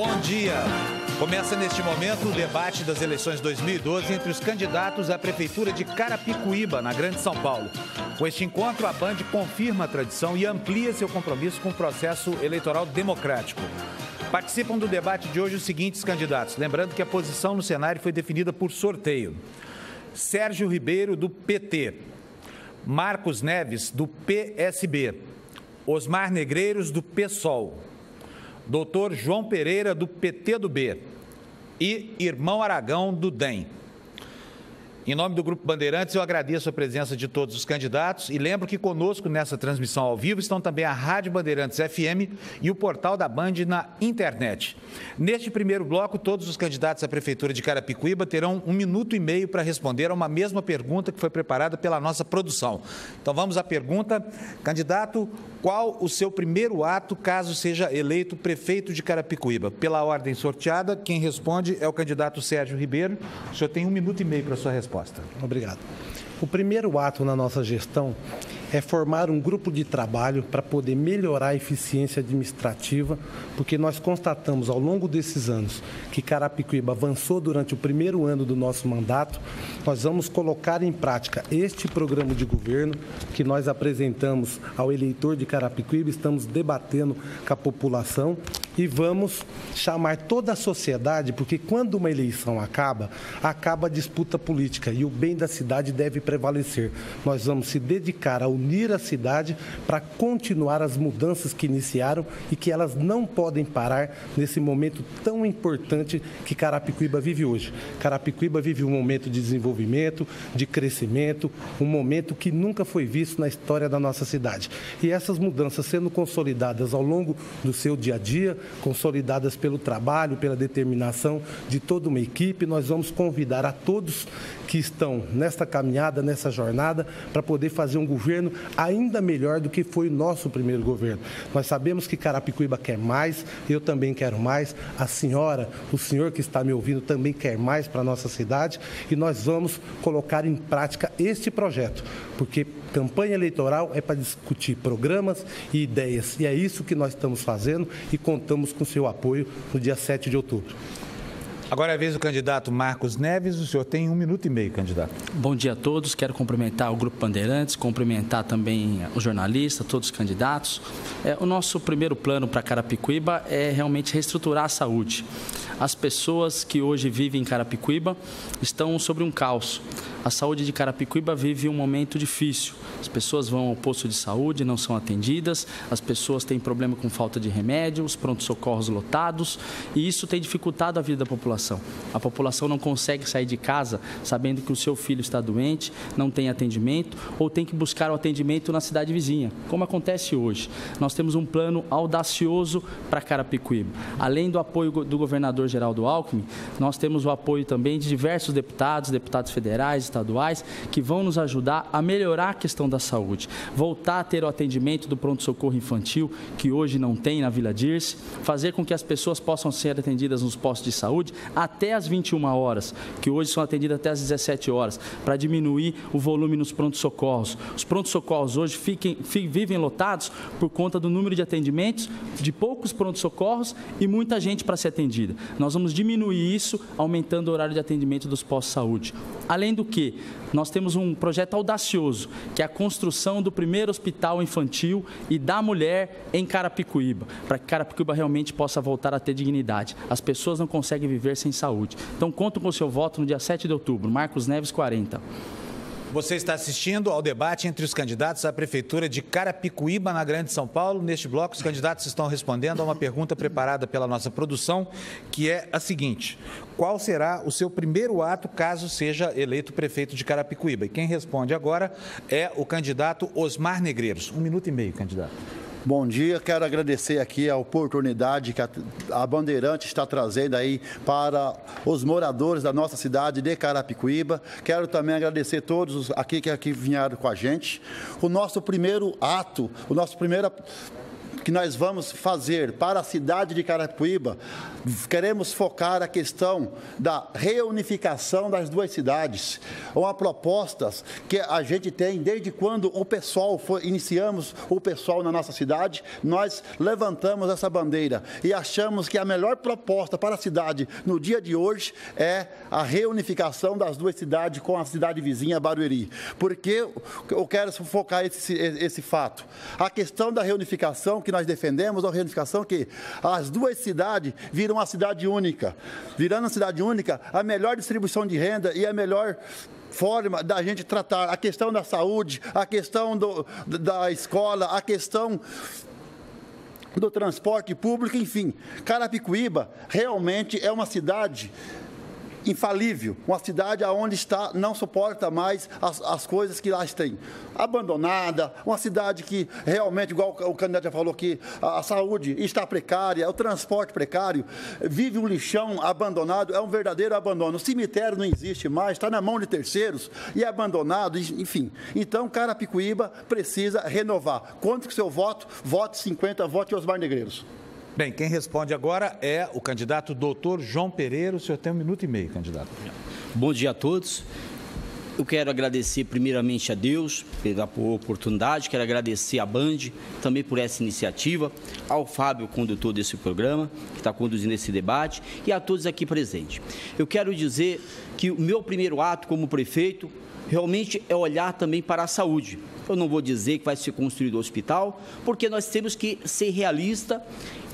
Bom dia! Começa neste momento o debate das eleições 2012 entre os candidatos à Prefeitura de Carapicuíba, na Grande São Paulo. Com este encontro, a Band confirma a tradição e amplia seu compromisso com o processo eleitoral democrático. Participam do debate de hoje os seguintes candidatos, lembrando que a posição no cenário foi definida por sorteio. Sérgio Ribeiro, do PT. Marcos Neves, do PSB. Osmar Negreiros, do PSOL. Doutor João Pereira, do PTdoB. E Irmão Aragão, do DEM. Em nome do Grupo Bandeirantes, eu agradeço a presença de todos os candidatos e lembro que conosco nessa transmissão ao vivo estão também a Rádio Bandeirantes FM e o portal da Band na internet. Neste primeiro bloco, todos os candidatos à Prefeitura de Carapicuíba terão 1 minuto e meio para responder a uma mesma pergunta que foi preparada pela nossa produção. Então vamos à pergunta. Candidato, qual o seu primeiro ato caso seja eleito prefeito de Carapicuíba? Pela ordem sorteada, quem responde é o candidato Sérgio Ribeiro. O senhor tem 1 minuto e meio para a sua resposta. Obrigado. O primeiro ato na nossa gestão é formar um grupo de trabalho para poder melhorar a eficiência administrativa, porque nós constatamos ao longo desses anos que Carapicuíba avançou durante o primeiro ano do nosso mandato. Nós vamos colocar em prática este programa de governo que nós apresentamos ao eleitor de Carapicuíba, estamos debatendo com a população e vamos chamar toda a sociedade, porque quando uma eleição acaba a disputa política e o bem da cidade deve prevalecer. Nós vamos se dedicar a unir a cidade para continuar as mudanças que iniciaram e que elas não podem parar nesse momento tão importante que Carapicuíba vive hoje. Carapicuíba vive um momento de desenvolvimento, de crescimento, um momento que nunca foi visto na história da nossa cidade. E essas mudanças sendo consolidadas ao longo do seu dia a dia, consolidadas pelo trabalho, pela determinação de toda uma equipe, nós vamos convidar a todos que estão nesta caminhada, nessa jornada, para poder fazer um governo ainda melhor do que foi o nosso primeiro governo. Nós sabemos que Carapicuíba quer mais, eu também quero mais, a senhora, o senhor que está me ouvindo também quer mais para a nossa cidade e nós vamos colocar em prática este projeto, porque campanha eleitoral é para discutir programas e ideias e é isso que nós estamos fazendo e contamos com seu apoio no dia 7 de outubro. Agora é a vez do candidato Marcos Neves. O senhor tem 1 minuto e meio, candidato. Bom dia a todos. Quero cumprimentar o Grupo Bandeirantes, cumprimentar também os jornalistas, todos os candidatos. O nosso primeiro plano para Carapicuíba é realmente reestruturar a saúde. As pessoas que hoje vivem em Carapicuíba estão sobre um caos. A saúde de Carapicuíba vive um momento difícil. As pessoas vão ao posto de saúde, não são atendidas, as pessoas têm problema com falta de remédio, os prontos-socorros lotados, e isso tem dificultado a vida da população. A população não consegue sair de casa sabendo que o seu filho está doente, não tem atendimento, ou tem que buscar o atendimento na cidade vizinha, como acontece hoje. Nós temos um plano audacioso para Carapicuíba. Além do apoio do governador Geraldo Alckmin, nós temos o apoio também de diversos deputados federais, estaduais, que vão nos ajudar a melhorar a questão da saúde. Voltar a ter o atendimento do pronto-socorro infantil, que hoje não tem na Vila Dirce, fazer com que as pessoas possam ser atendidas nos postos de saúde até às 21 horas, que hoje são atendidas até às 17 horas, para diminuir o volume nos pronto-socorros. Os pronto-socorros hoje vivem lotados por conta do número de atendimentos, de poucos pronto-socorros e muita gente para ser atendida. Nós vamos diminuir isso, aumentando o horário de atendimento dos postos de saúde. Além do que, nós temos um projeto audacioso, que é a construção do primeiro hospital infantil e da mulher em Carapicuíba, para que Carapicuíba realmente possa voltar a ter dignidade. As pessoas não conseguem viver sem saúde. Então, conto com o seu voto no dia 7 de outubro. Marcos Neves, 40. Você está assistindo ao debate entre os candidatos à Prefeitura de Carapicuíba, na Grande São Paulo. Neste bloco, os candidatos estão respondendo a uma pergunta preparada pela nossa produção, que é a seguinte: qual será o seu primeiro ato caso seja eleito prefeito de Carapicuíba? E quem responde agora é o candidato Osmar Negreiros. 1 minuto e meio, candidato. Bom dia, quero agradecer aqui a oportunidade que a Bandeirantes está trazendo aí para os moradores da nossa cidade de Carapicuíba. Quero também agradecer todos aqui que vieram com a gente. O nosso primeiro ato, que nós vamos fazer para a cidade de Carapicuíba, queremos focar a questão da reunificação das duas cidades. Uma proposta que a gente tem desde quando iniciamos o PSOL na nossa cidade, nós levantamos essa bandeira e achamos que a melhor proposta para a cidade no dia de hoje é a reunificação das duas cidades com a cidade vizinha Barueri. Porque eu quero focar esse fato. A questão da reunificação que nós defendemos, a reunificação que as duas cidades viram uma cidade única. Virando uma cidade única, a melhor distribuição de renda e a melhor forma da gente tratar a questão da saúde, a questão da escola, a questão do transporte público, enfim. Carapicuíba realmente é uma cidade infalível, uma cidade onde não suporta mais as coisas que lá tem. Abandonada, uma cidade que realmente, igual o candidato já falou aqui, a saúde está precária, o transporte precário, vive um lixão abandonado, é um verdadeiro abandono. O cemitério não existe mais, está na mão de terceiros e é abandonado, enfim. Então, Carapicuíba precisa renovar. Conte com seu voto, vote 50, vote Osmar Negreiros. Bem, quem responde agora é o candidato doutor João Pereira. O senhor tem 1 minuto e meio, candidato. Bom dia a todos. Eu quero agradecer primeiramente a Deus pela oportunidade, quero agradecer à Band também por essa iniciativa, ao Fábio, condutor desse programa, que está conduzindo esse debate, e a todos aqui presentes. Eu quero dizer que o meu primeiro ato como prefeito realmente é olhar também para a saúde. Eu não vou dizer que vai ser construído o hospital, porque nós temos que ser realistas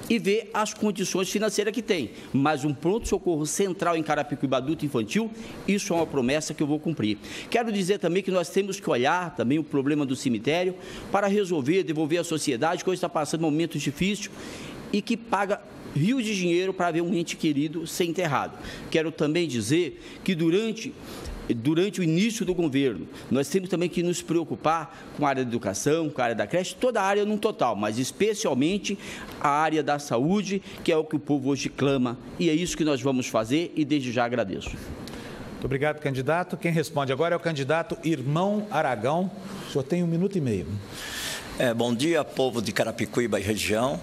e ver as condições financeiras que tem. Mas um pronto-socorro central em Carapicuíba adulto e infantil, isso é uma promessa que eu vou cumprir. Quero dizer também que nós temos que olhar também o problema do cemitério para resolver, devolver à sociedade, que hoje está passando um momento difícil e que paga rios de dinheiro para ver um ente querido ser enterrado. Quero também dizer que durante o início do governo, nós temos também que nos preocupar com a área da educação, com a área da creche, toda a área num total, mas especialmente a área da saúde, que é o que o povo hoje clama, e é isso que nós vamos fazer e desde já agradeço. Muito obrigado, candidato. Quem responde agora é o candidato Irmão Aragão. O senhor tem 1 minuto e meio. Bom dia, povo de Carapicuíba e região.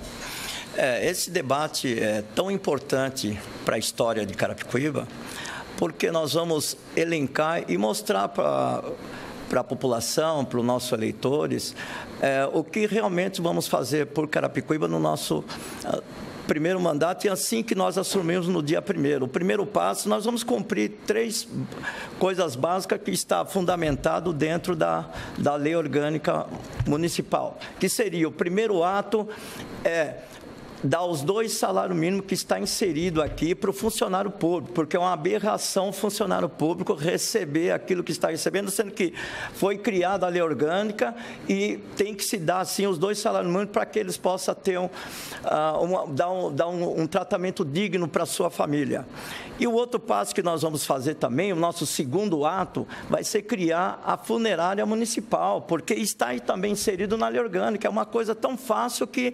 Esse debate é tão importante para a história de Carapicuíba, porque nós vamos elencar e mostrar para a população, para os nossos eleitores, o que realmente vamos fazer por Carapicuíba no nosso primeiro mandato e assim que nós assumimos no dia 1º. O primeiro passo, nós vamos cumprir 3 coisas básicas que está fundamentado dentro da Lei Orgânica Municipal, que seria o primeiro ato dar os 2 salários mínimos que está inserido aqui para o funcionário público, porque é uma aberração o funcionário público receber aquilo que está recebendo, sendo que foi criada a lei orgânica e tem que se dar, assim, os 2 salários mínimos para que eles possam ter dar um tratamento digno para a sua família. E o outro passo que nós vamos fazer também, o nosso segundo ato, vai ser criar a funerária municipal, porque está aí também inserido na lei orgânica, é uma coisa tão fácil que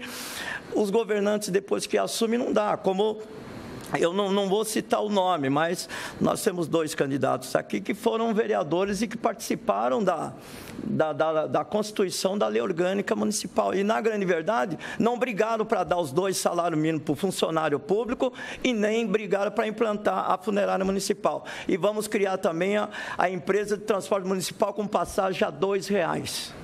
os governantes, depois que assumem, não dá. Como eu não vou citar o nome, mas nós temos 2 candidatos aqui que foram vereadores e que participaram da constituição da lei orgânica municipal. E, na grande verdade, não brigaram para dar os 2 salários mínimos para o funcionário público e nem brigaram para implantar a funerária municipal. E vamos criar também a empresa de transporte municipal com passagem a R$ 2,00.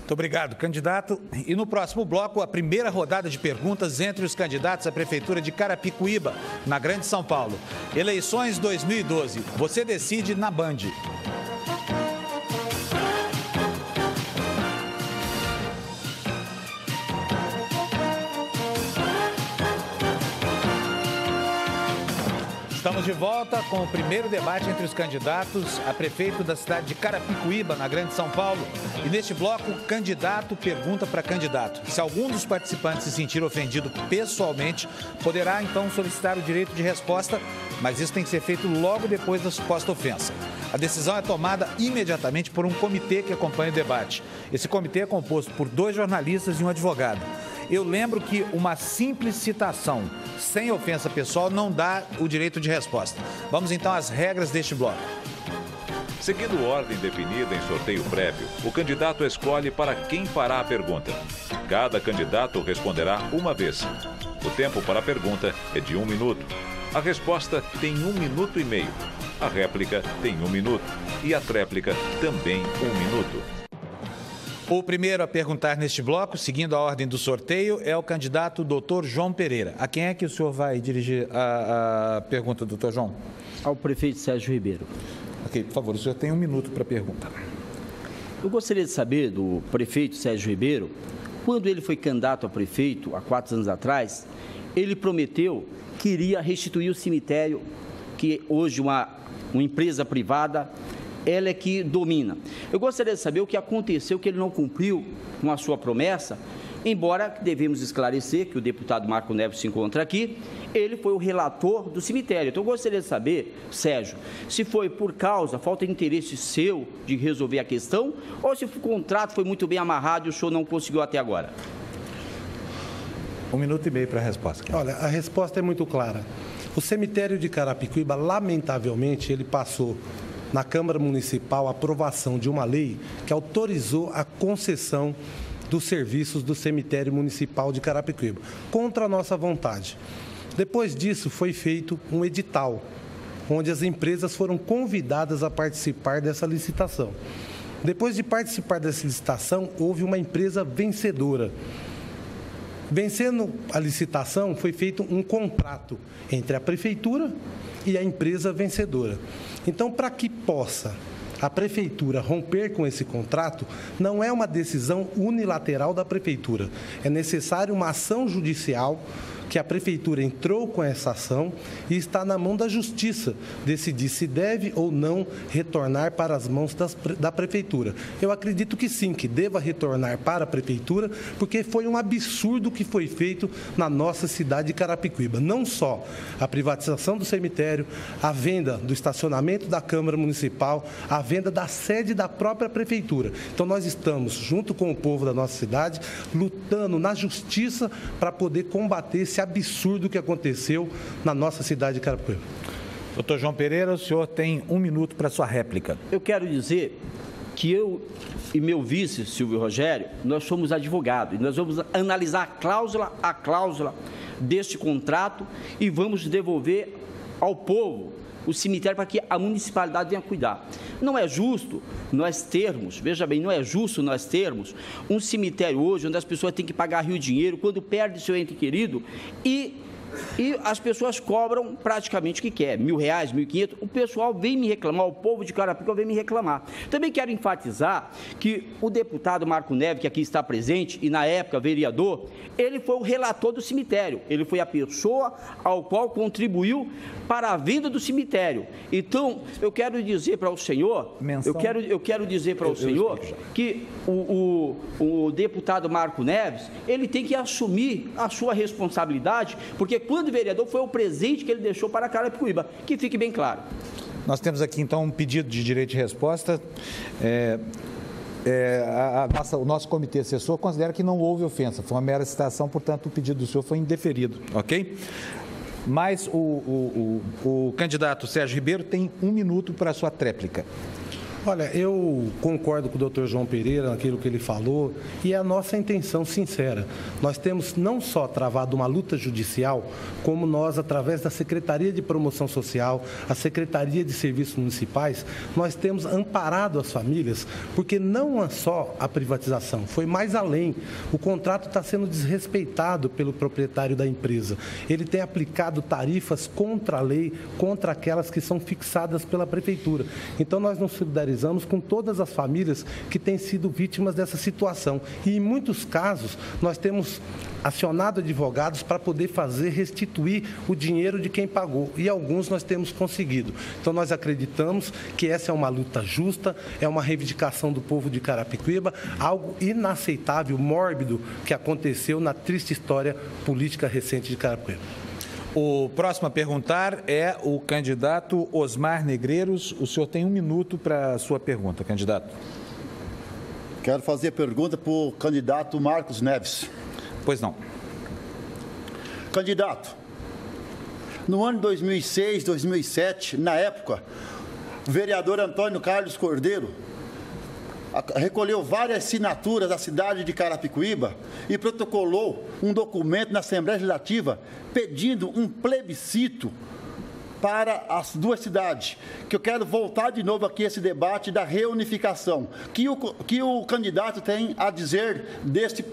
Muito obrigado, candidato. E no próximo bloco, a primeira rodada de perguntas entre os candidatos à Prefeitura de Carapicuíba, na Grande São Paulo. Eleições 2012. Você decide na Band. Estamos de volta com o primeiro debate entre os candidatos a prefeito da cidade de Carapicuíba, na Grande São Paulo. E neste bloco, candidato pergunta para candidato. Se algum dos participantes se sentir ofendido pessoalmente, poderá então solicitar o direito de resposta, mas isso tem que ser feito logo depois da suposta ofensa. A decisão é tomada imediatamente por um comitê que acompanha o debate. Esse comitê é composto por 2 jornalistas e um advogado. Eu lembro que uma simples citação, sem ofensa pessoal, não dá o direito de resposta. Vamos então às regras deste bloco. Seguindo ordem definida em sorteio prévio, o candidato escolhe para quem fará a pergunta. Cada candidato responderá uma vez. O tempo para a pergunta é de 1 minuto. A resposta tem 1 minuto e meio. A réplica tem 1 minuto. E a tréplica também 1 minuto. O primeiro a perguntar neste bloco, seguindo a ordem do sorteio, é o candidato Dr. João Pereira. A quem é que o senhor vai dirigir a pergunta, doutor João? Ao prefeito Sérgio Ribeiro. Ok, por favor, o senhor tem 1 minuto para a pergunta. Eu gostaria de saber do prefeito Sérgio Ribeiro, quando ele foi candidato a prefeito, há 4 anos atrás, ele prometeu que iria restituir o cemitério, que hoje uma empresa privada, ela é que domina. Eu gostaria de saber o que aconteceu, que ele não cumpriu com a sua promessa, embora devemos esclarecer que o deputado Marco Neves se encontra aqui, ele foi o relator do cemitério. Então, eu gostaria de saber, Sérgio, se foi por causa, falta de interesse seu de resolver a questão, ou se o contrato foi muito bem amarrado e o senhor não conseguiu até agora. 1 minuto e meio para a resposta. Olha, a resposta é muito clara. O cemitério de Carapicuíba, lamentavelmente, ele passou na Câmara Municipal a aprovação de uma lei que autorizou a concessão dos serviços do cemitério municipal de Carapicuíba, contra a nossa vontade. Depois disso, foi feito um edital, onde as empresas foram convidadas a participar dessa licitação. Depois de participar dessa licitação, houve uma empresa vencedora. Vencendo a licitação, foi feito um contrato entre a prefeitura e a empresa vencedora. Então, para que possa a prefeitura romper com esse contrato, não é uma decisão unilateral da prefeitura. É necessário uma ação judicial, que a prefeitura entrou com essa ação e está na mão da justiça decidir se deve ou não retornar para as mãos da prefeitura. Eu acredito que sim, que deva retornar para a prefeitura, porque foi um absurdo que foi feito na nossa cidade de Carapicuíba. Não só a privatização do cemitério, a venda do estacionamento da Câmara Municipal, a venda da sede da própria prefeitura. Então, nós estamos, junto com o povo da nossa cidade, lutando na justiça para poder combater esse absurdo que aconteceu na nossa cidade de Carapicuíba. Doutor João Pereira, o senhor tem 1 minuto para a sua réplica. Eu quero dizer que eu e meu vice, Silvio Rogério, nós somos advogados e nós vamos analisar cláusula a cláusula deste contrato e vamos devolver ao povo o cemitério para que a municipalidade venha cuidar. Não é justo nós termos, veja bem, não é justo nós termos um cemitério hoje onde as pessoas têm que pagar rio dinheiro quando perde seu ente querido e as pessoas cobram praticamente o que quer, R$1.000, R$1.500. O pessoal vem me reclamar, o povo de Carapicuíba vem me reclamar. Também quero enfatizar que o deputado Marco Neves, que aqui está presente, e na época vereador, ele foi o relator do cemitério. Ele foi a pessoa ao qual contribuiu para a venda do cemitério. Então, eu quero dizer para o senhor, eu quero dizer para o senhor que o deputado Marco Neves, ele tem que assumir a sua responsabilidade, porque quando vereador foi o presente que ele deixou para Carapicuíba, que fique bem claro. Nós temos aqui, então, um pedido de direito de resposta. O nosso comitê assessor considera que não houve ofensa, foi uma mera citação, portanto, o pedido do senhor foi indeferido, ok? Mas o candidato Sérgio Ribeiro tem 1 minuto para a sua tréplica. Olha, eu concordo com o doutor João Pereira naquilo que ele falou e é a nossa intenção sincera. Nós temos não só travado uma luta judicial, como nós, através da Secretaria de Promoção Social, a Secretaria de Serviços Municipais, nós temos amparado as famílias, porque não é só a privatização, foi mais além. O contrato está sendo desrespeitado pelo proprietário da empresa. Ele tem aplicado tarifas contra a lei, contra aquelas que são fixadas pela prefeitura. Então, nós nos solidarizamos com todas as famílias que têm sido vítimas dessa situação. E, em muitos casos, nós temos acionado advogados para poder restituir o dinheiro de quem pagou. E alguns nós temos conseguido. Então, nós acreditamos que essa é uma luta justa, é uma reivindicação do povo de Carapicuíba, algo inaceitável, mórbido, que aconteceu na triste história política recente de Carapicuíba. O próximo a perguntar é o candidato Osmar Negreiros. O senhor tem 1 minuto para a sua pergunta, candidato. Quero fazer a pergunta para o candidato Marcos Neves. Pois não. Candidato, no ano de 2006, 2007, na época, o vereador Antônio Carlos Cordeiro recolheu várias assinaturas da cidade de Carapicuíba e protocolou um documento na Assembleia Legislativa pedindo um plebiscito para as duas cidades, que eu quero voltar de novo aqui a esse debate da reunificação, que o candidato tem a dizer deste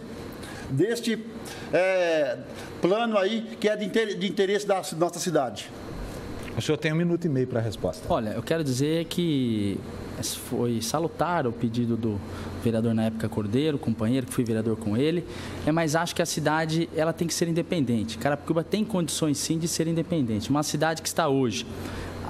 plano aí, que é de interesse da nossa cidade. O senhor tem 1 minuto e meio para a resposta. Olha, eu quero dizer que foi salutar o pedido do vereador na época Cordeiro, companheiro, que fui vereador com ele, mas acho que a cidade ela tem que ser independente. Carapicuíba tem condições sim de ser independente. Uma cidade que está hoje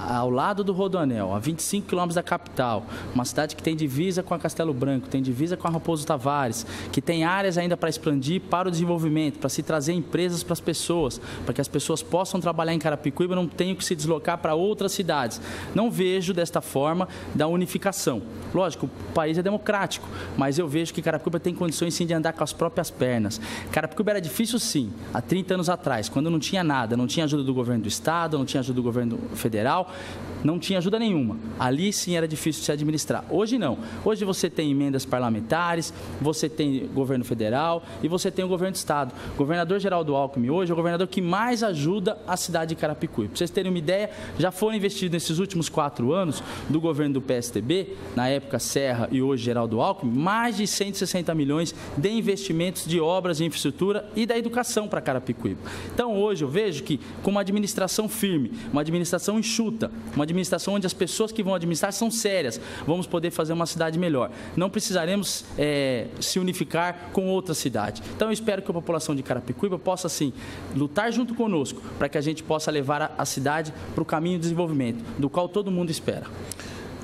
ao lado do Rodoanel, a 25 quilômetros da capital, uma cidade que tem divisa com a Castelo Branco, tem divisa com a Raposo Tavares, que tem áreas ainda para expandir para o desenvolvimento, para se trazer empresas para as pessoas, para que as pessoas possam trabalhar em Carapicuíba e não tenham que se deslocar para outras cidades. Não vejo desta forma da unificação. Lógico, o país é democrático, mas eu vejo que Carapicuíba tem condições sim de andar com as próprias pernas. Carapicuíba era difícil sim, há 30 anos atrás, quando não tinha nada, não tinha ajuda do governo do estado, não tinha ajuda do governo federal, não tinha ajuda nenhuma. Ali sim era difícil de se administrar. Hoje não. Hoje você tem emendas parlamentares, você tem governo federal e você tem o governo do estado. O governador Geraldo Alckmin hoje é o governador que mais ajuda a cidade de Carapicuíba. Para vocês terem uma ideia, já foram investidos nesses últimos 4 anos do governo do PSDB, na época Serra e hoje Geraldo Alckmin, mais de 160 milhões de investimentos de obras de infraestrutura e da educação para Carapicuíba. Então hoje eu vejo que com uma administração firme, uma administração enxuta, uma administração onde as pessoas que vão administrar são sérias, vamos poder fazer uma cidade melhor. Não precisaremos se unificar com outra cidade. Então eu espero que a população de Carapicuíba possa, sim, lutar junto conosco para que a gente possa levar a cidade para o caminho de desenvolvimento, do qual todo mundo espera.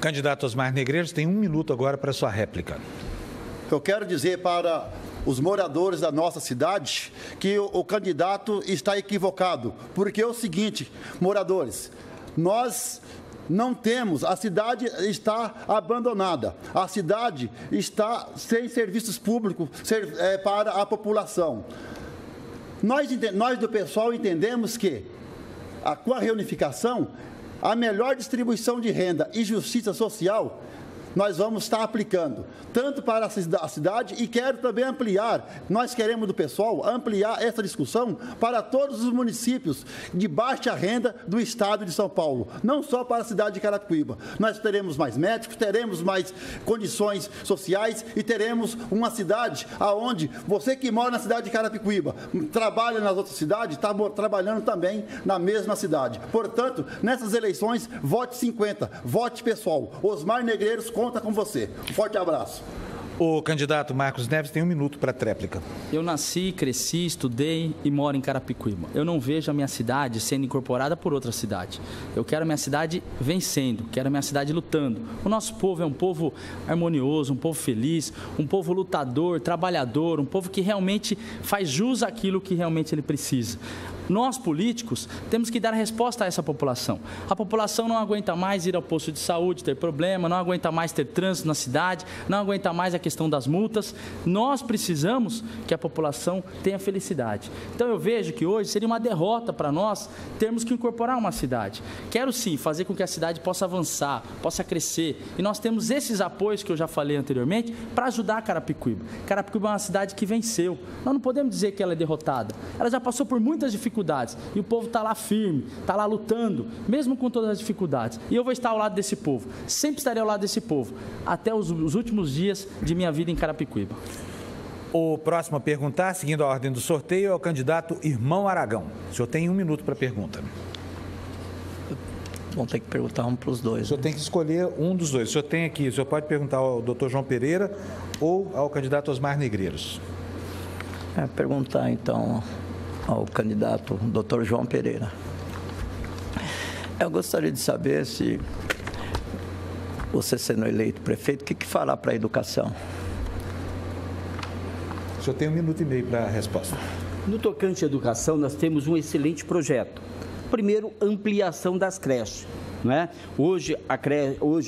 Candidato Osmar Negreiros, tem 1 minuto agora para a sua réplica. Eu quero dizer para os moradores da nossa cidade que o candidato está equivocado, porque é o seguinte, moradores, nós não temos, a cidade está abandonada, a cidade está sem serviços públicos para a população. Nós do pessoal entendemos que, com a reunificação, a melhor distribuição de renda e justiça social nós vamos estar aplicando, tanto para a cidade e quero também ampliar, nós queremos do pessoal ampliar essa discussão para todos os municípios de baixa renda do estado de São Paulo, não só para a cidade de Carapicuíba. Nós teremos mais médicos, teremos mais condições sociais e teremos uma cidade onde você que mora na cidade de Carapicuíba, trabalha nas outras cidades, está trabalhando também na mesma cidade. Portanto, nessas eleições, vote 50, vote pessoal. Osmar Negreiros conta com você. Um forte abraço. O candidato Marcos Neves tem 1 minuto para a tréplica. Eu nasci, cresci, estudei e moro em Carapicuíba. Eu não vejo a minha cidade sendo incorporada por outra cidade. Eu quero a minha cidade vencendo, quero a minha cidade lutando. O nosso povo é um povo harmonioso, um povo feliz, um povo lutador, trabalhador, um povo que realmente faz jus àquilo que realmente ele precisa. Nós, políticos, temos que dar resposta a essa população. A população não aguenta mais ir ao posto de saúde, ter problema, não aguenta mais ter trânsito na cidade, não aguenta mais a questão das multas. Nós precisamos que a população tenha felicidade. Então, eu vejo que hoje seria uma derrota para nós termos que incorporar uma cidade. Quero, sim, fazer com que a cidade possa avançar, possa crescer. E nós temos esses apoios que eu já falei anteriormente para ajudar a Carapicuíba. Carapicuíba é uma cidade que venceu. Nós não podemos dizer que ela é derrotada. Ela já passou por muitas dificuldades. E o povo está lá firme, está lá lutando, mesmo com todas as dificuldades. E eu vou estar ao lado desse povo, sempre estarei ao lado desse povo, até os últimos dias de minha vida em Carapicuíba. O próximo a perguntar, seguindo a ordem do sorteio, é o candidato Irmão Aragão. O senhor tem 1 minuto para a pergunta. Vão ter que perguntar um para os dois. O senhor tem que escolher um dos dois. O senhor tem aqui, o senhor pode perguntar ao doutor João Pereira ou ao candidato Osmar Negreiros. Perguntar, então, ao candidato Dr. João Pereira. Eu gostaria de saber se você sendo eleito prefeito, o que fará para a educação? O senhor tem 1 minuto e meio para a resposta. No tocante à educação, nós temos um excelente projeto. Primeiro, ampliação das creches. não é? Hoje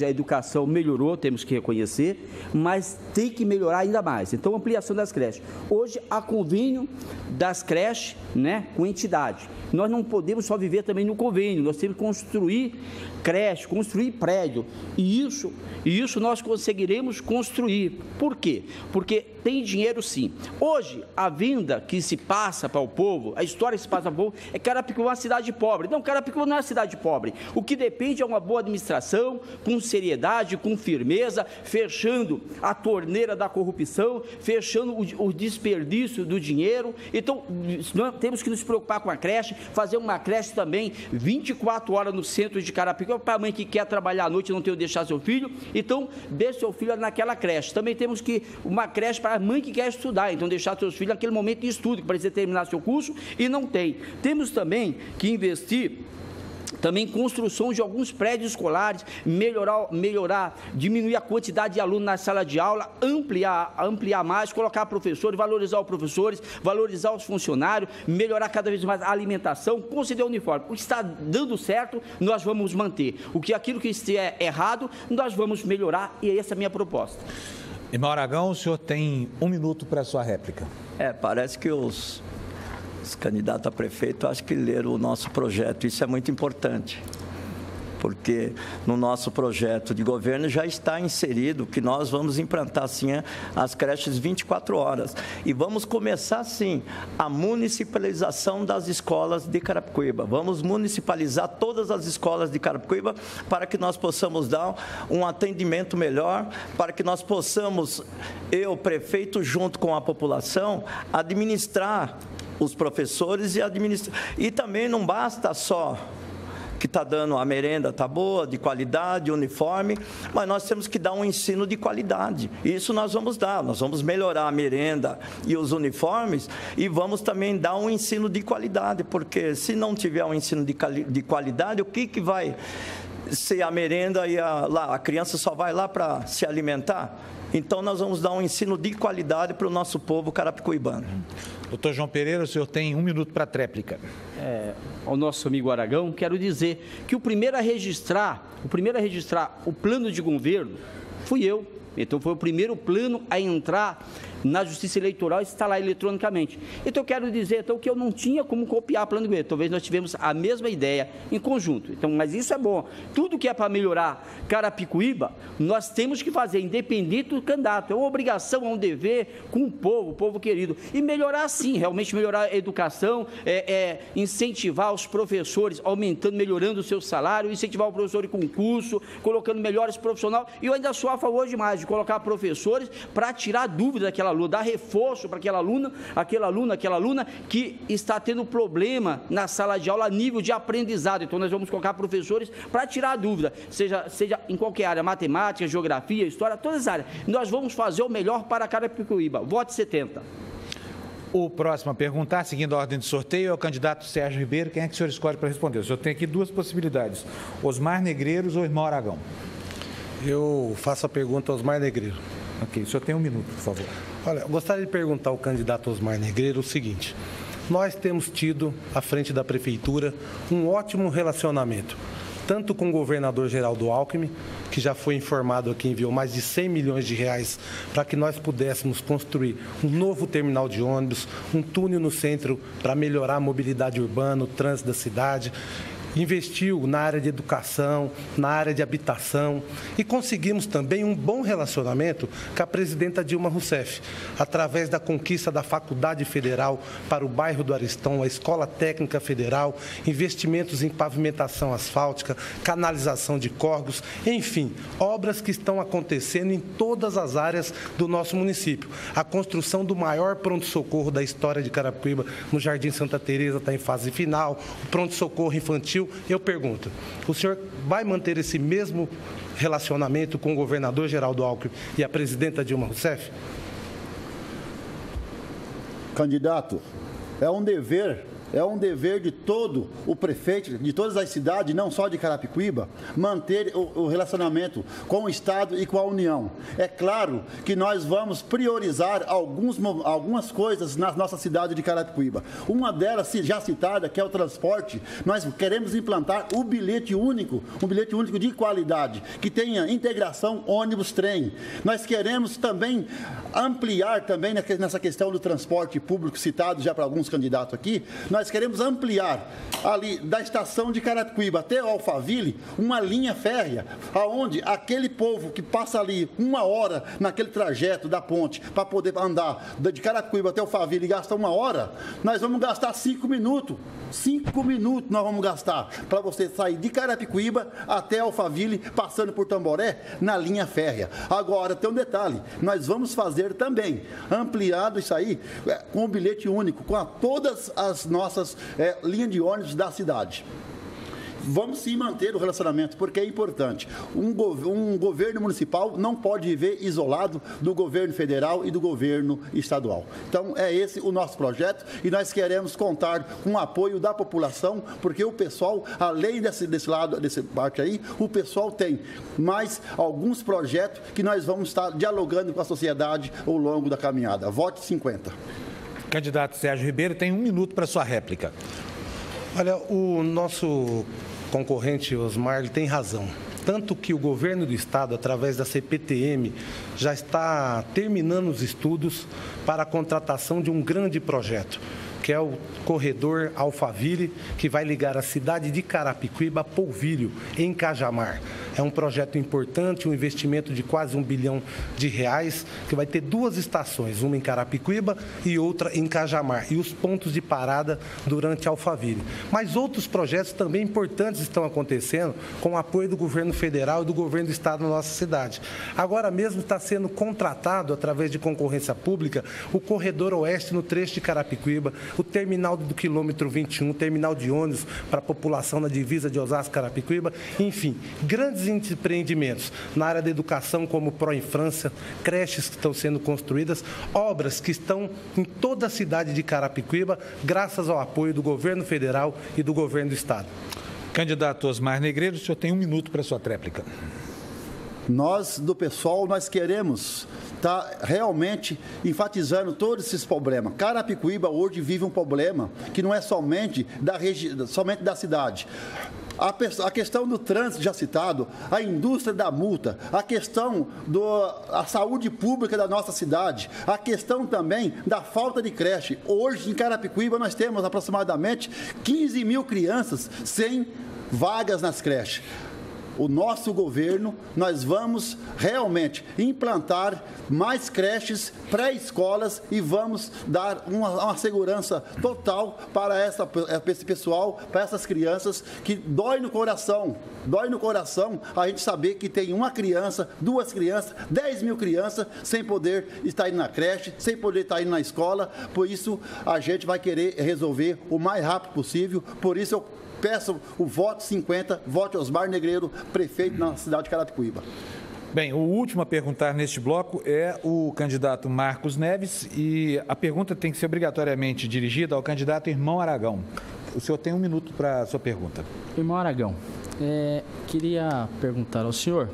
a educação melhorou, temos que reconhecer, mas tem que melhorar ainda mais. Então, ampliação das creches. Hoje, há convênio das creches, né, com entidade. Nós não podemos só viver também no convênio, nós temos que construir creche, construir prédio. E isso nós conseguiremos construir. Por quê? Porque tem dinheiro sim. Hoje, a venda que se passa para o povo, a história que se passa para o povo, é que Carapicuíba é uma cidade pobre. Não, Carapicuíba não é uma cidade pobre. O que depende é uma boa administração, com seriedade, com firmeza, fechando a torneira da corrupção, fechando o desperdício do dinheiro. Então, nós temos que nos preocupar com a creche, fazer uma creche também 24 horas no centro de Carapicuíba, para a mãe que quer trabalhar à noite e não tem onde deixar seu filho, então deixe seu filho naquela creche. Também temos que uma creche para a mãe que quer estudar, então deixar seus filhos naquele momento de estudo, que precisa terminar seu curso e não tem. Temos também que investir também construção de alguns prédios escolares, melhorar, diminuir a quantidade de alunos na sala de aula, ampliar mais, colocar professores, valorizar os professores, valorizar os funcionários, melhorar cada vez mais a alimentação, conceder uniforme. O que está dando certo, nós vamos manter. Aquilo que estiver errado, nós vamos melhorar e essa é a minha proposta. Irmão Aragão, o senhor tem 1 minuto para a sua réplica. Parece que os candidatos a prefeito acho que leram o nosso projeto, isso é muito importante, porque no nosso projeto de governo já está inserido que nós vamos implantar sim as creches 24 horas e vamos começar sim a municipalização das escolas de Carapicuíba, vamos municipalizar todas as escolas de Carapicuíba para que nós possamos dar um atendimento melhor, para que nós possamos, prefeito, junto com a população, administrar os professores e também não basta só que está dando a merenda, está boa, de qualidade, uniforme, mas nós temos que dar um ensino de qualidade. Isso nós vamos dar, nós vamos melhorar a merenda e os uniformes e vamos também dar um ensino de qualidade, porque se não tiver um ensino de qualidade, o que vai ser a merenda e a criança só vai lá para se alimentar? Então, nós vamos dar um ensino de qualidade para o nosso povo carapicuibano. Doutor João Pereira, o senhor tem 1 minuto para a tréplica. Ao nosso amigo Aragão, quero dizer que o primeiro a registrar o plano de governo fui eu. Então, foi o primeiro plano a entrar na Justiça Eleitoral e instalar eletronicamente. Então, eu quero dizer que eu não tinha como copiar o plano de governo. Talvez nós tivemos a mesma ideia em conjunto. Então, mas isso é bom. Tudo que é para melhorar Carapicuíba, nós temos que fazer, independente do candidato. É uma obrigação, é um dever com o povo querido. E melhorar sim, realmente melhorar a educação, incentivar os professores, melhorando o seu salário, incentivar o professor em concurso, colocando melhores profissionais. E eu ainda sou a favor demais de colocar professores para tirar dúvida daquela aluna, dar reforço para aquela aluna que está tendo problema na sala de aula a nível de aprendizado. Então, nós vamos colocar professores para tirar a dúvida, seja em qualquer área, matemática, geografia, história, todas as áreas. Nós vamos fazer o melhor para Carapicuíba. Vote 70. O próximo a perguntar, seguindo a ordem de sorteio, é o candidato Sérgio Ribeiro. Quem é que o senhor escolhe para responder? O senhor tem aqui 2 possibilidades, Osmar Negreiros ou irmão Aragão. Eu faço a pergunta ao Osmar Negreiro. Ok, o senhor tem 1 minuto, por favor. Olha, eu gostaria de perguntar ao candidato Osmar Negreiro o seguinte: nós temos tido, à frente da prefeitura, um ótimo relacionamento, tanto com o governador Geraldo Alckmin, que já foi informado aqui, enviou mais de 100 milhões de reais para que nós pudéssemos construir um novo terminal de ônibus, um túnel no centro para melhorar a mobilidade urbana, o trânsito da cidade. Investiu na área de educação, na área de habitação e conseguimos também um bom relacionamento com a presidenta Dilma Rousseff, através da conquista da Faculdade Federal para o bairro do Aristão, a Escola Técnica Federal, investimentos em pavimentação asfáltica, canalização de córregos, enfim, obras que estão acontecendo em todas as áreas do nosso município. A construção do maior pronto-socorro da história de Carapicuíba, no Jardim Santa Teresa, está em fase final, o pronto-socorro infantil. Eu pergunto, o senhor vai manter esse mesmo relacionamento com o governador Geraldo Alckmin e a presidenta Dilma Rousseff? Candidato, é um dever é um dever de todo o prefeito, de todas as cidades, não só de Carapicuíba, manter o relacionamento com o Estado e com a União. É claro que nós vamos priorizar algumas coisas na nossa cidade de Carapicuíba. Uma delas, já citada, que é o transporte, nós queremos implantar o bilhete único, um bilhete único de qualidade, que tenha integração ônibus-trem. Nós queremos também ampliar também nessa questão do transporte público citado já para alguns candidatos aqui, nós queremos ampliar ali da estação de Carapicuíba até o Alphaville uma linha férrea, aonde aquele povo que passa ali 1 hora naquele trajeto da ponte para poder andar de Carapicuíba até o Alphaville e gastar 1 hora, nós vamos gastar 5 minutos. 5 minutos nós vamos gastar para você sair de Carapicuíba até Alphaville, passando por Tamboré, na linha férrea. Agora, tem um detalhe, nós vamos fazer também, ampliado isso aí, com o bilhete único, com todas as nossas linhas de ônibus da cidade. Vamos sim manter o relacionamento, porque é importante. Um governo municipal não pode viver isolado do governo federal e do governo estadual. Então, é esse o nosso projeto e nós queremos contar com o apoio da população, porque o pessoal, além desse lado, dessa parte aí, o pessoal tem mais alguns projetos que nós vamos estar dialogando com a sociedade ao longo da caminhada. Vote 50. Candidato Sérgio Ribeiro, tem 1 minuto para sua réplica. Olha, o nosso concorrente Osmar ele tem razão. Tanto que o governo do estado, através da CPTM, já está terminando os estudos para a contratação de um grande projeto, que é o corredor Alphaville, que vai ligar a cidade de Carapicuíba a Polvilho, em Cajamar. É um projeto importante, um investimento de quase R$1 bilhão, que vai ter 2 estações, uma em Carapicuíba e outra em Cajamar, e os pontos de parada durante Alphaville. Mas outros projetos também importantes estão acontecendo com o apoio do governo federal e do governo do estado na nossa cidade. Agora mesmo está sendo contratado, através de concorrência pública, o corredor oeste no trecho de Carapicuíba, o terminal do quilômetro 21, terminal de ônibus para a população na divisa de Osasco-Carapicuíba, enfim, grandes empreendimentos na área da educação, como Proinfância, creches que estão sendo construídas, obras que estão em toda a cidade de Carapicuíba, graças ao apoio do governo federal e do governo do estado. Candidato Osmar Negreiro, o senhor tem 1 minuto para a sua tréplica. Nós, do PSOL, nós queremos estar realmente enfatizando todos esses problemas. Carapicuíba hoje vive um problema que não é somente da cidade. A questão do trânsito já citado, a indústria da multa, a questão da saúde pública da nossa cidade, a questão também da falta de creche. Hoje, em Carapicuíba, nós temos aproximadamente 15 mil crianças sem vagas nas creches. O nosso governo, nós vamos realmente implantar mais creches, pré-escolas e vamos dar uma segurança total para esse pessoal, para essas crianças, que dói no coração a gente saber que tem 1 criança, 2 crianças, 10 mil crianças sem poder estar indo na creche, sem poder estar indo na escola. Por isso, a gente vai querer resolver o mais rápido possível. Por isso, eu peço o voto 50, vote Osmar Negreiro, prefeito na cidade de Carapicuíba. Bem, o último a perguntar neste bloco é o candidato Marcos Neves e a pergunta tem que ser obrigatoriamente dirigida ao candidato Irmão Aragão. O senhor tem 1 minuto para a sua pergunta. Irmão Aragão, queria perguntar ao senhor,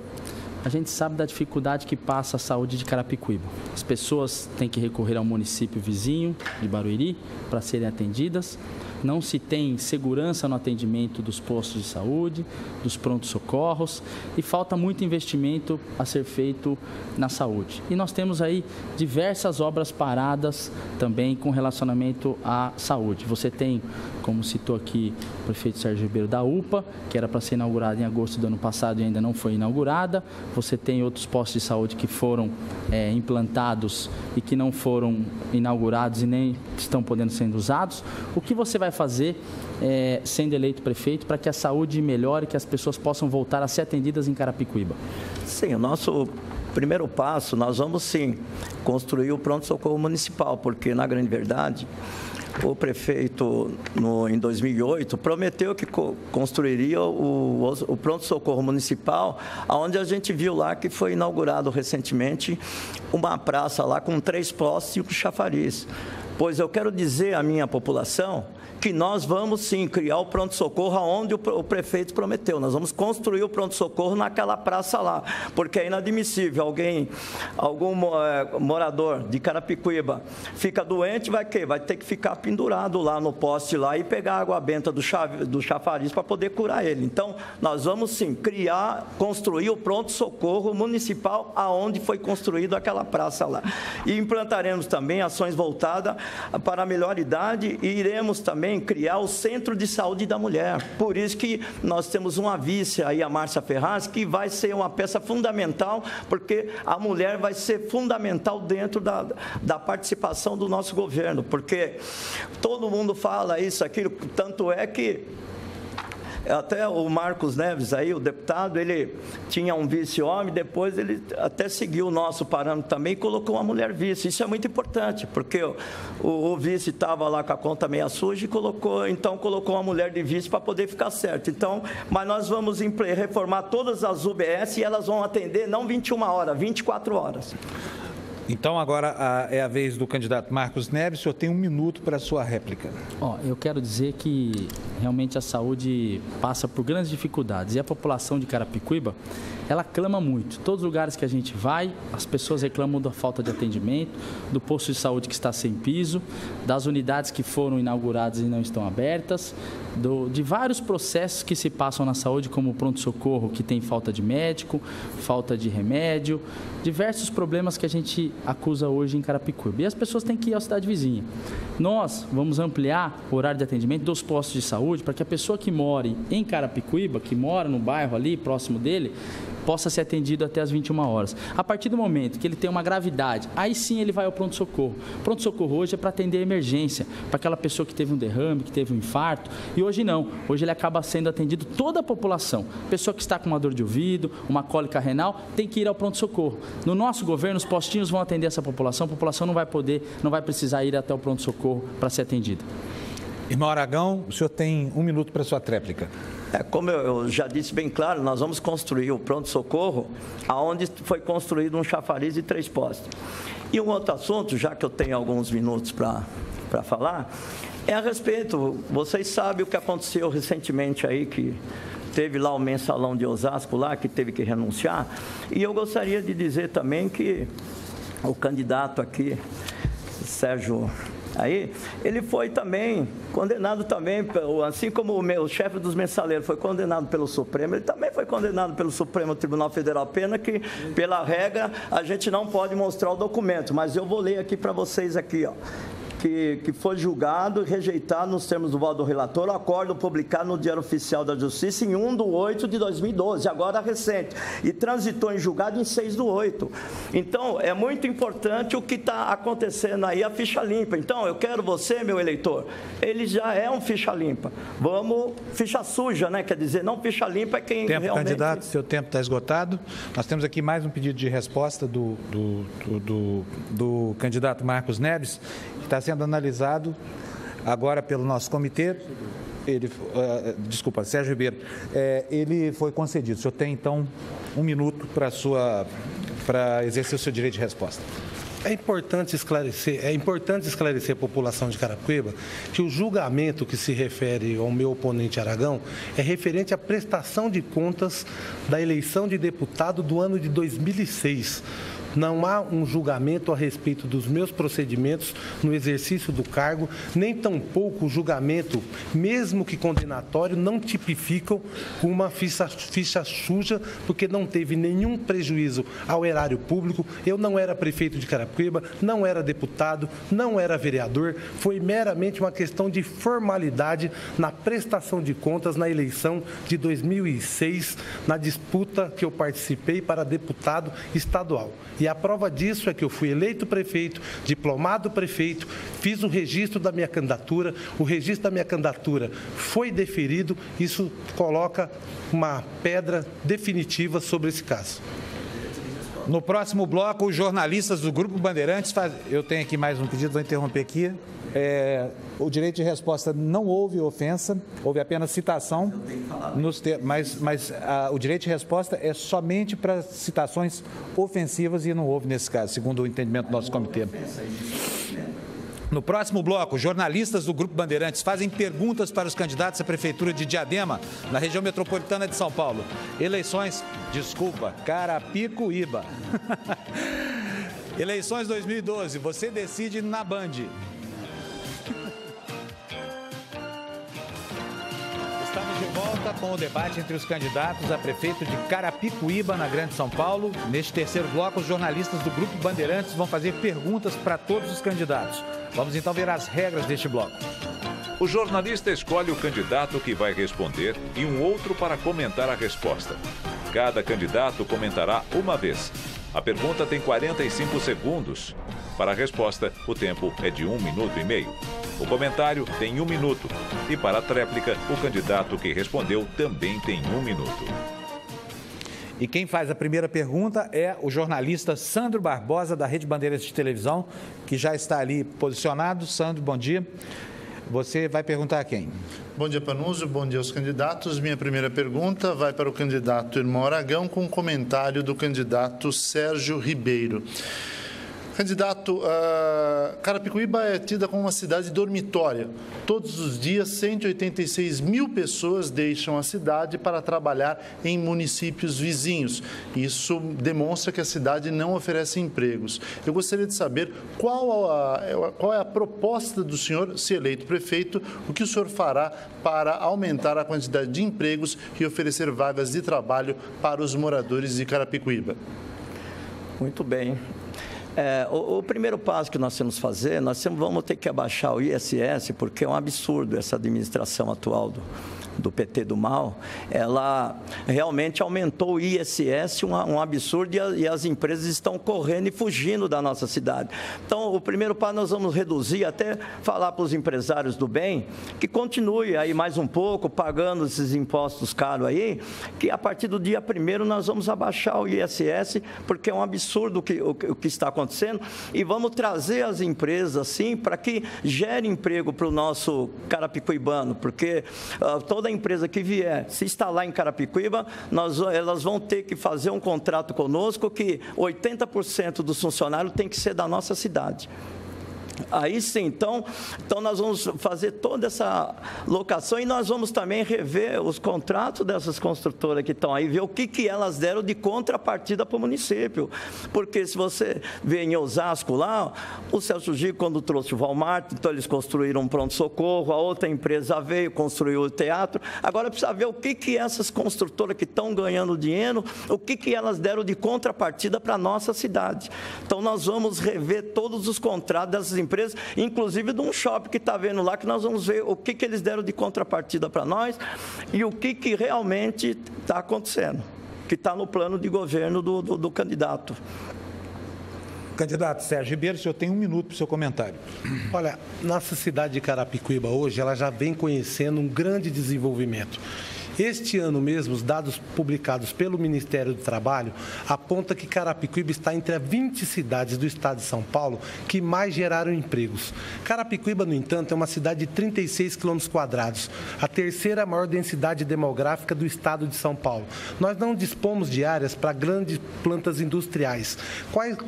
a gente sabe da dificuldade que passa a saúde de Carapicuíba. As pessoas têm que recorrer ao município vizinho de Barueri para serem atendidas. Não se tem segurança no atendimento dos postos de saúde, dos prontos-socorros e falta muito investimento a ser feito na saúde. E nós temos aí diversas obras paradas também com relacionamento à saúde. Você tem, como citou aqui o prefeito Sérgio Ribeiro, da UPA, que era para ser inaugurada em agosto do ano passado e ainda não foi inaugurada. Você tem outros postos de saúde que foram implantados e que não foram inaugurados e nem estão podendo ser usados. O que você vai fazer, sendo eleito prefeito, para que a saúde melhore, que as pessoas possam voltar a ser atendidas em Carapicuíba? Sim, o nosso primeiro passo, nós vamos sim construir o pronto-socorro municipal, porque, na grande verdade, o prefeito, em 2008, prometeu que construiria o pronto-socorro municipal, onde a gente viu lá que foi inaugurado recentemente uma praça lá com 3 postes e um chafariz. pois eu quero dizer à minha população que nós vamos sim criar o pronto-socorro aonde o prefeito prometeu. Nós vamos construir o pronto-socorro naquela praça lá, porque é inadmissível algum morador de Carapicuíba fica doente, vai ter que ficar pendurado lá no poste lá e pegar a água benta do chafariz para poder curar ele. Então, nós vamos sim construir o pronto-socorro municipal aonde foi construído aquela praça lá. E implantaremos também ações voltadas para a melhor idade e iremos também criar o Centro de Saúde da Mulher. Por isso que nós temos uma vice aí, a Márcia Ferraz, que vai ser uma peça fundamental, porque a mulher vai ser fundamental dentro da participação do nosso governo, porque todo mundo fala isso, aquilo, tanto é que até o Marcos Neves, aí, o deputado, ele tinha um vice-homem, depois ele até seguiu o nosso parâmetro também e colocou uma mulher vice. Isso é muito importante, porque o vice estava lá com a conta meia suja e colocou uma mulher de vice para poder ficar certo. Então, mas nós vamos reformar todas as UBS e elas vão atender não 21 horas, 24 horas. Então, agora é a vez do candidato Marcos Neves. O senhor tem 1 minuto para a sua réplica. Eu quero dizer que realmente a saúde passa por grandes dificuldades e a população de Carapicuíba, ela clama muito. Todos os lugares que a gente vai, as pessoas reclamam da falta de atendimento, do posto de saúde que está sem piso, das unidades que foram inauguradas e não estão abertas, de vários processos que se passam na saúde, como o pronto-socorro, que tem falta de médico, falta de remédio, diversos problemas que a gente acusa hoje em Carapicuíba. E as pessoas têm que ir à cidade vizinha. Nós vamos ampliar o horário de atendimento dos postos de saúde para que a pessoa que mora em Carapicuíba, que mora no bairro ali, próximo dele, possa ser atendido até as 21 horas. A partir do momento que ele tem uma gravidade, aí sim ele vai ao pronto-socorro. Pronto-socorro hoje é para atender a emergência, para aquela pessoa que teve um derrame, que teve um infarto, e hoje não. Hoje ele acaba sendo atendido toda a população. Pessoa que está com uma dor de ouvido, uma cólica renal, tem que ir ao pronto-socorro. No nosso governo, os postinhos vão atender essa população, a população não vai precisar ir até o pronto-socorro para ser atendida. Irmão Aragão, o senhor tem 1 minuto para a sua tréplica. Como eu já disse bem claro, nós vamos construir o pronto-socorro aonde foi construído um chafariz e 3 postes. E um outro assunto, já que eu tenho alguns minutos para falar, é a respeito, vocês sabem o que aconteceu recentemente aí, que teve lá o mensalão de Osasco lá, que teve que renunciar, e eu gostaria de dizer também que o candidato aqui, Sérgio... Aí, ele foi também condenado também, assim como o chefe dos mensaleiros foi condenado pelo Supremo, ele também foi condenado pelo Supremo Tribunal Federal. Pena que, pela regra, a gente não pode mostrar o documento, mas eu vou ler aqui para vocês aqui, ó. Que foi julgado e rejeitado nos termos do voto do relator o acordo publicado no Diário Oficial da Justiça em 1/8/2012, agora recente, e transitou em julgado em 6/8. Então, é muito importante o que está acontecendo aí, a ficha limpa. Então, eu quero você, meu eleitor, ele já é um ficha limpa. Vamos, ficha suja, né? Quer dizer, não ficha limpa é quem tempo, realmente... Candidato, seu tempo está esgotado. Nós temos aqui mais um pedido de resposta do candidato Marcos Neves, que está sendo analisado agora pelo nosso comitê. Sérgio Ribeiro, ele foi concedido. O senhor tem, então, 1 minuto para exercer o seu direito de resposta. É importante esclarecer a população de Carapicuíba que o julgamento que se refere ao meu oponente Aragão é referente à prestação de contas da eleição de deputado do ano de 2006. Não há um julgamento a respeito dos meus procedimentos no exercício do cargo, nem tampouco o julgamento, mesmo que condenatório, não tipificam uma ficha suja, porque não teve nenhum prejuízo ao erário público. Eu não era prefeito de Carapicuíba, não era deputado, não era vereador, foi meramente uma questão de formalidade na prestação de contas na eleição de 2006, na disputa que eu participei para deputado estadual. E a prova disso é que eu fui eleito prefeito, diplomado prefeito, fiz o registro da minha candidatura, o registro da minha candidatura foi deferido, isso coloca uma pedra definitiva sobre esse caso. No próximo bloco, os jornalistas do Grupo Bandeirantes eu tenho aqui mais um pedido, vou interromper aqui. O direito de resposta não houve ofensa, houve apenas citação, mas o direito de resposta é somente para citações ofensivas e não houve nesse caso, segundo o entendimento do nosso comitê. No próximo bloco, jornalistas do Grupo Bandeirantes fazem perguntas para os candidatos à Prefeitura de Diadema, na região metropolitana de São Paulo. Carapicuíba. Eleições 2012, você decide na Band. Estamos de volta com o debate entre os candidatos a prefeito de Carapicuíba, na Grande São Paulo. Neste terceiro bloco, os jornalistas do Grupo Bandeirantes vão fazer perguntas para todos os candidatos. Vamos então ver as regras deste bloco. O jornalista escolhe o candidato que vai responder e um outro para comentar a resposta. Cada candidato comentará uma vez. A pergunta tem 45 segundos. Para a resposta, o tempo é de 1 minuto e meio. O comentário tem 1 minuto. E para a tréplica, o candidato que respondeu também tem 1 minuto. E quem faz a primeira pergunta é o jornalista Sandro Barbosa, da Rede Bandeirantes de Televisão, que já está ali posicionado. Sandro, bom dia. Você vai perguntar a quem? Bom dia, Panunzio. Bom dia aos candidatos. Minha primeira pergunta vai para o candidato Irmão Aragão, com um comentário do candidato Sérgio Ribeiro. Candidato, Carapicuíba é tida como uma cidade dormitória. Todos os dias, 186 mil pessoas deixam a cidade para trabalhar em municípios vizinhos. Isso demonstra que a cidade não oferece empregos. Eu gostaria de saber qual é a proposta do senhor, se eleito prefeito, o que o senhor fará para aumentar a quantidade de empregos e oferecer vagas de trabalho para os moradores de Carapicuíba. Muito bem. O primeiro passo que nós temos que fazer, vamos ter que abaixar o ISS, porque é um absurdo essa administração atual do PT do mal. Ela realmente aumentou o ISS, um absurdo, e as empresas estão correndo e fugindo da nossa cidade. Então, o primeiro passo nós vamos reduzir, até falar para os empresários do bem, que continue aí mais um pouco, pagando esses impostos caros aí, que a partir do dia 1º nós vamos abaixar o ISS, porque é um absurdo o que está acontecendo, e vamos trazer as empresas assim para que gere emprego para o nosso carapicuibano, porque toda empresa que vier se instalar em Carapicuíba, elas vão ter que fazer um contrato conosco que 80% dos funcionários tem que ser da nossa cidade. Aí sim, então nós vamos fazer toda essa locação e nós vamos também rever os contratos dessas construtoras que estão aí, ver o que elas deram de contrapartida para o município. Porque se você vê em Osasco lá, o Celso Gico, quando trouxe o Walmart, então eles construíram um pronto-socorro, a outra empresa veio, construiu o teatro. Agora precisa ver o que essas construtoras que estão ganhando dinheiro, o que elas deram de contrapartida para a nossa cidade. Então nós vamos rever todos os contratos dessas empresas, inclusive de um shopping que está vendo lá, que nós vamos ver o que eles deram de contrapartida para nós e o que realmente está acontecendo, que está no plano de governo do candidato. Candidato Sérgio Ribeiro, o senhor tem 1 minuto para o seu comentário. Olha, nossa cidade de Carapicuíba hoje, ela já vem conhecendo um grande desenvolvimento. Este ano mesmo, os dados publicados pelo Ministério do Trabalho apontam que Carapicuíba está entre as 20 cidades do estado de São Paulo que mais geraram empregos. Carapicuíba, no entanto, é uma cidade de 36 km², a terceira maior densidade demográfica do estado de São Paulo. Nós não dispomos de áreas para grandes plantas industriais.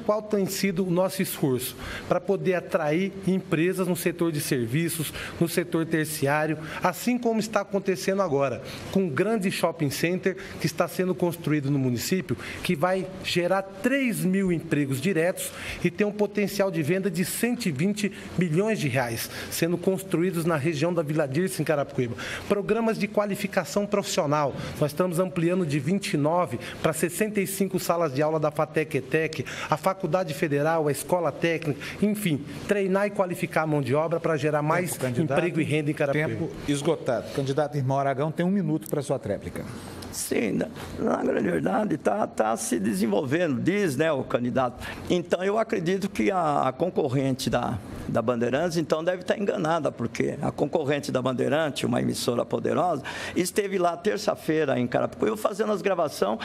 Qual tem sido o nosso esforço para poder atrair empresas no setor de serviços, no setor terciário, assim como está acontecendo agora, com um grande shopping center que está sendo construído no município, que vai gerar 3 mil empregos diretos e tem um potencial de venda de 120 milhões de reais, sendo construídos na região da Vila Dirce, em Carapicuíba. Programas de qualificação profissional, nós estamos ampliando de 29 para 65 salas de aula da FATEC-ETEC, a Faculdade Federal, a Escola Técnica, enfim, treinar e qualificar a mão de obra para gerar mais emprego e renda em Carapicuíba. Tempo esgotado. Candidato Irmão Aragão tem 1 minuto para a sua tréplica. Sim, na grande verdade está se desenvolvendo, diz, né, o candidato. Então, eu acredito que a concorrente da Bandeirantes, então, deve estar enganada, porque a concorrente da Bandeirantes, uma emissora poderosa, esteve lá terça-feira em Carapicuíba fazendo as gravações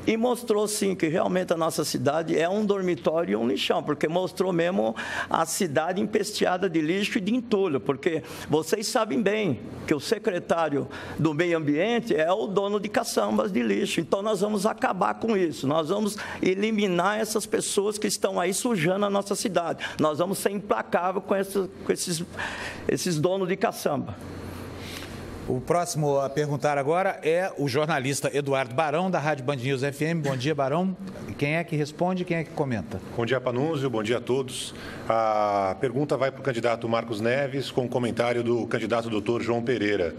e mostrou, sim, que realmente a nossa cidade é um dormitório e um lixão, porque mostrou mesmo a cidade empesteada de lixo e de entulho, porque vocês sabem bem que o secretário do Meio Ambiente é o dono de caçambas de lixo. Então, nós vamos acabar com isso. Nós vamos eliminar essas pessoas que estão aí sujando a nossa cidade. Nós vamos ser implacáveis brigava com esses donos de caçamba. O próximo a perguntar agora é o jornalista Eduardo Barão, da Rádio Band News FM. Bom dia, Barão. Quem é que responde, quem é que comenta? Bom dia, Panunzio. Bom dia a todos. A pergunta vai para o candidato Marcos Neves, com o comentário do candidato Dr. João Pereira.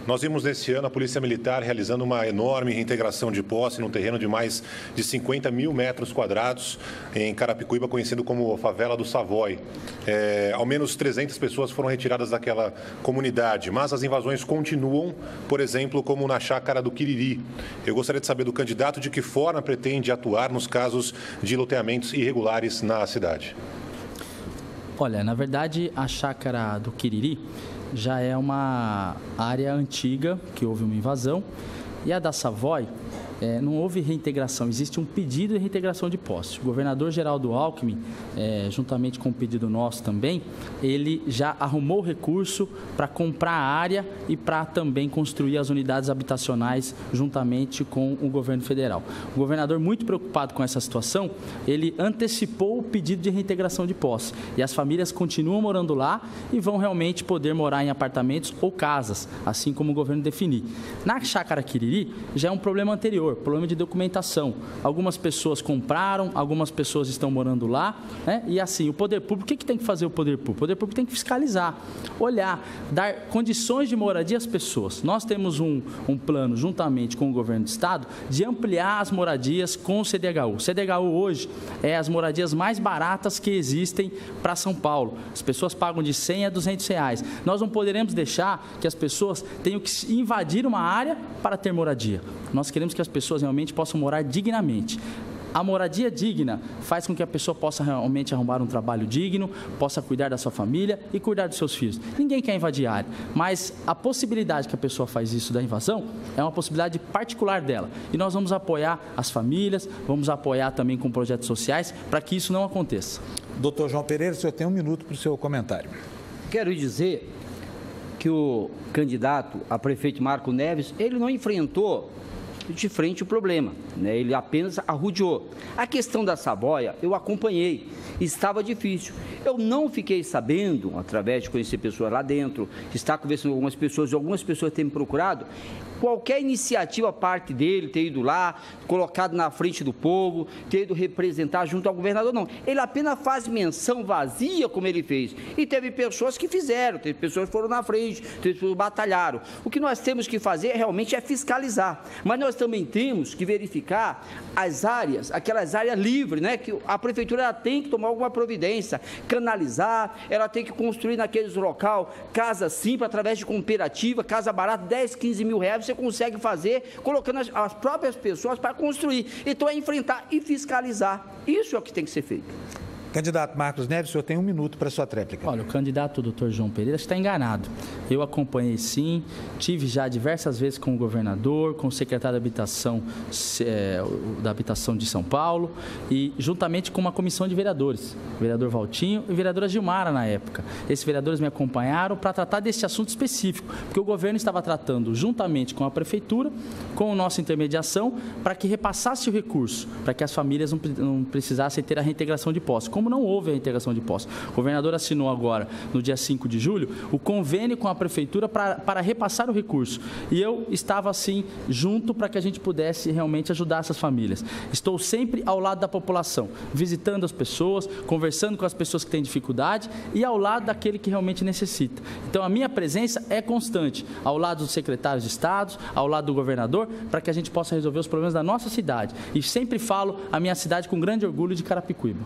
Nós vimos nesse ano a Polícia Militar realizando uma enorme reintegração de posse num terreno de mais de 50 mil metros quadrados em Carapicuíba, conhecido como a Favela do Savoy. Ao menos 300 pessoas foram retiradas daquela comunidade, mas as invasões continuam, por exemplo, como na chácara do Quiriri. Eu gostaria de saber do candidato de que forma pretende atuar nos casos de loteamentos irregulares na cidade. Olha, na verdade, a chácara do Quiriri já é uma área antiga que houve uma invasão, e a da Savoy não houve reintegração, existe um pedido de reintegração de posse. O governador Geraldo Alckmin, juntamente com o pedido nosso também, ele já arrumou recurso para comprar a área e para também construir as unidades habitacionais juntamente com o governo federal. O governador, muito preocupado com essa situação, ele antecipou o pedido de reintegração de posse, e as famílias continuam morando lá e vão realmente poder morar em apartamentos ou casas, assim como o governo definir. Na chácara Quiriri já é um problema anterior, problema de documentação. Algumas pessoas compraram, algumas pessoas estão morando lá, né? E assim, o poder público, o que tem que fazer o poder público? O poder público tem que fiscalizar, olhar, dar condições de moradia às pessoas. Nós temos um plano, juntamente com o governo do estado, de ampliar as moradias com o CDHU. O CDHU hoje é as moradias mais baratas que existem para São Paulo. As pessoas pagam de 100 a 200 reais. Nós não poderemos deixar que as pessoas tenham que invadir uma área para ter moradia. Nós queremos que as pessoas realmente possam morar dignamente. A moradia digna faz com que a pessoa possa realmente arrumar um trabalho digno, possa cuidar da sua família e cuidar dos seus filhos. Ninguém quer invadir a área, mas a possibilidade que a pessoa faz isso da invasão é uma possibilidade particular dela. E nós vamos apoiar as famílias, vamos apoiar também com projetos sociais para que isso não aconteça. Doutor João Pereira, o senhor tem um minuto para o seu comentário. Quero dizer que o candidato a prefeito Marcos Neves, ele não enfrentou de frente o problema, né? Ele apenas arrodeou. A questão da Savoia, eu acompanhei, estava difícil. Eu não fiquei sabendo, através de conhecer pessoas lá dentro, estar conversando com algumas pessoas, e algumas pessoas têm me procurado, qualquer iniciativa, parte dele, ter ido lá, colocado na frente do povo, ter ido representar junto ao governador, não. Ele apenas faz menção vazia, como ele fez. E teve pessoas que fizeram, teve pessoas que foram na frente, teve pessoas que batalharam. O que nós temos que fazer realmente é fiscalizar. Mas nós também temos que verificar as áreas, aquelas áreas livres, né? Que a prefeitura ela tem que tomar alguma providência, canalizar, ela tem que construir naqueles local casa simples, através de cooperativa, casa barata, 10, 15 mil reais, você consegue fazer, colocando as próprias pessoas para construir. Então, é enfrentar e fiscalizar. Isso é o que tem que ser feito. Candidato Marcos Neves, o senhor tem um minuto para a sua tréplica. Olha, o candidato doutor João Pereira está enganado. Eu acompanhei sim, tive já diversas vezes com o governador, com o secretário da Habitação de São Paulo e juntamente com uma comissão de vereadores, o vereador Valtinho e a vereadora Gilmara na época. Esses vereadores me acompanharam para tratar desse assunto específico, porque o governo estava tratando juntamente com a prefeitura, com a nossa intermediação, para que repassasse o recurso, para que as famílias não precisassem ter a reintegração de posse. Como não houve a integração de posse. O governador assinou agora, no dia 5 de julho, o convênio com a prefeitura para repassar o recurso. E eu estava, assim, junto para que a gente pudesse realmente ajudar essas famílias. Estou sempre ao lado da população, visitando as pessoas, conversando com as pessoas que têm dificuldade e ao lado daquele que realmente necessita. Então, a minha presença é constante, ao lado dos secretários de Estado, ao lado do governador, para que a gente possa resolver os problemas da nossa cidade. E sempre falo a minha cidade com grande orgulho de Carapicuíba.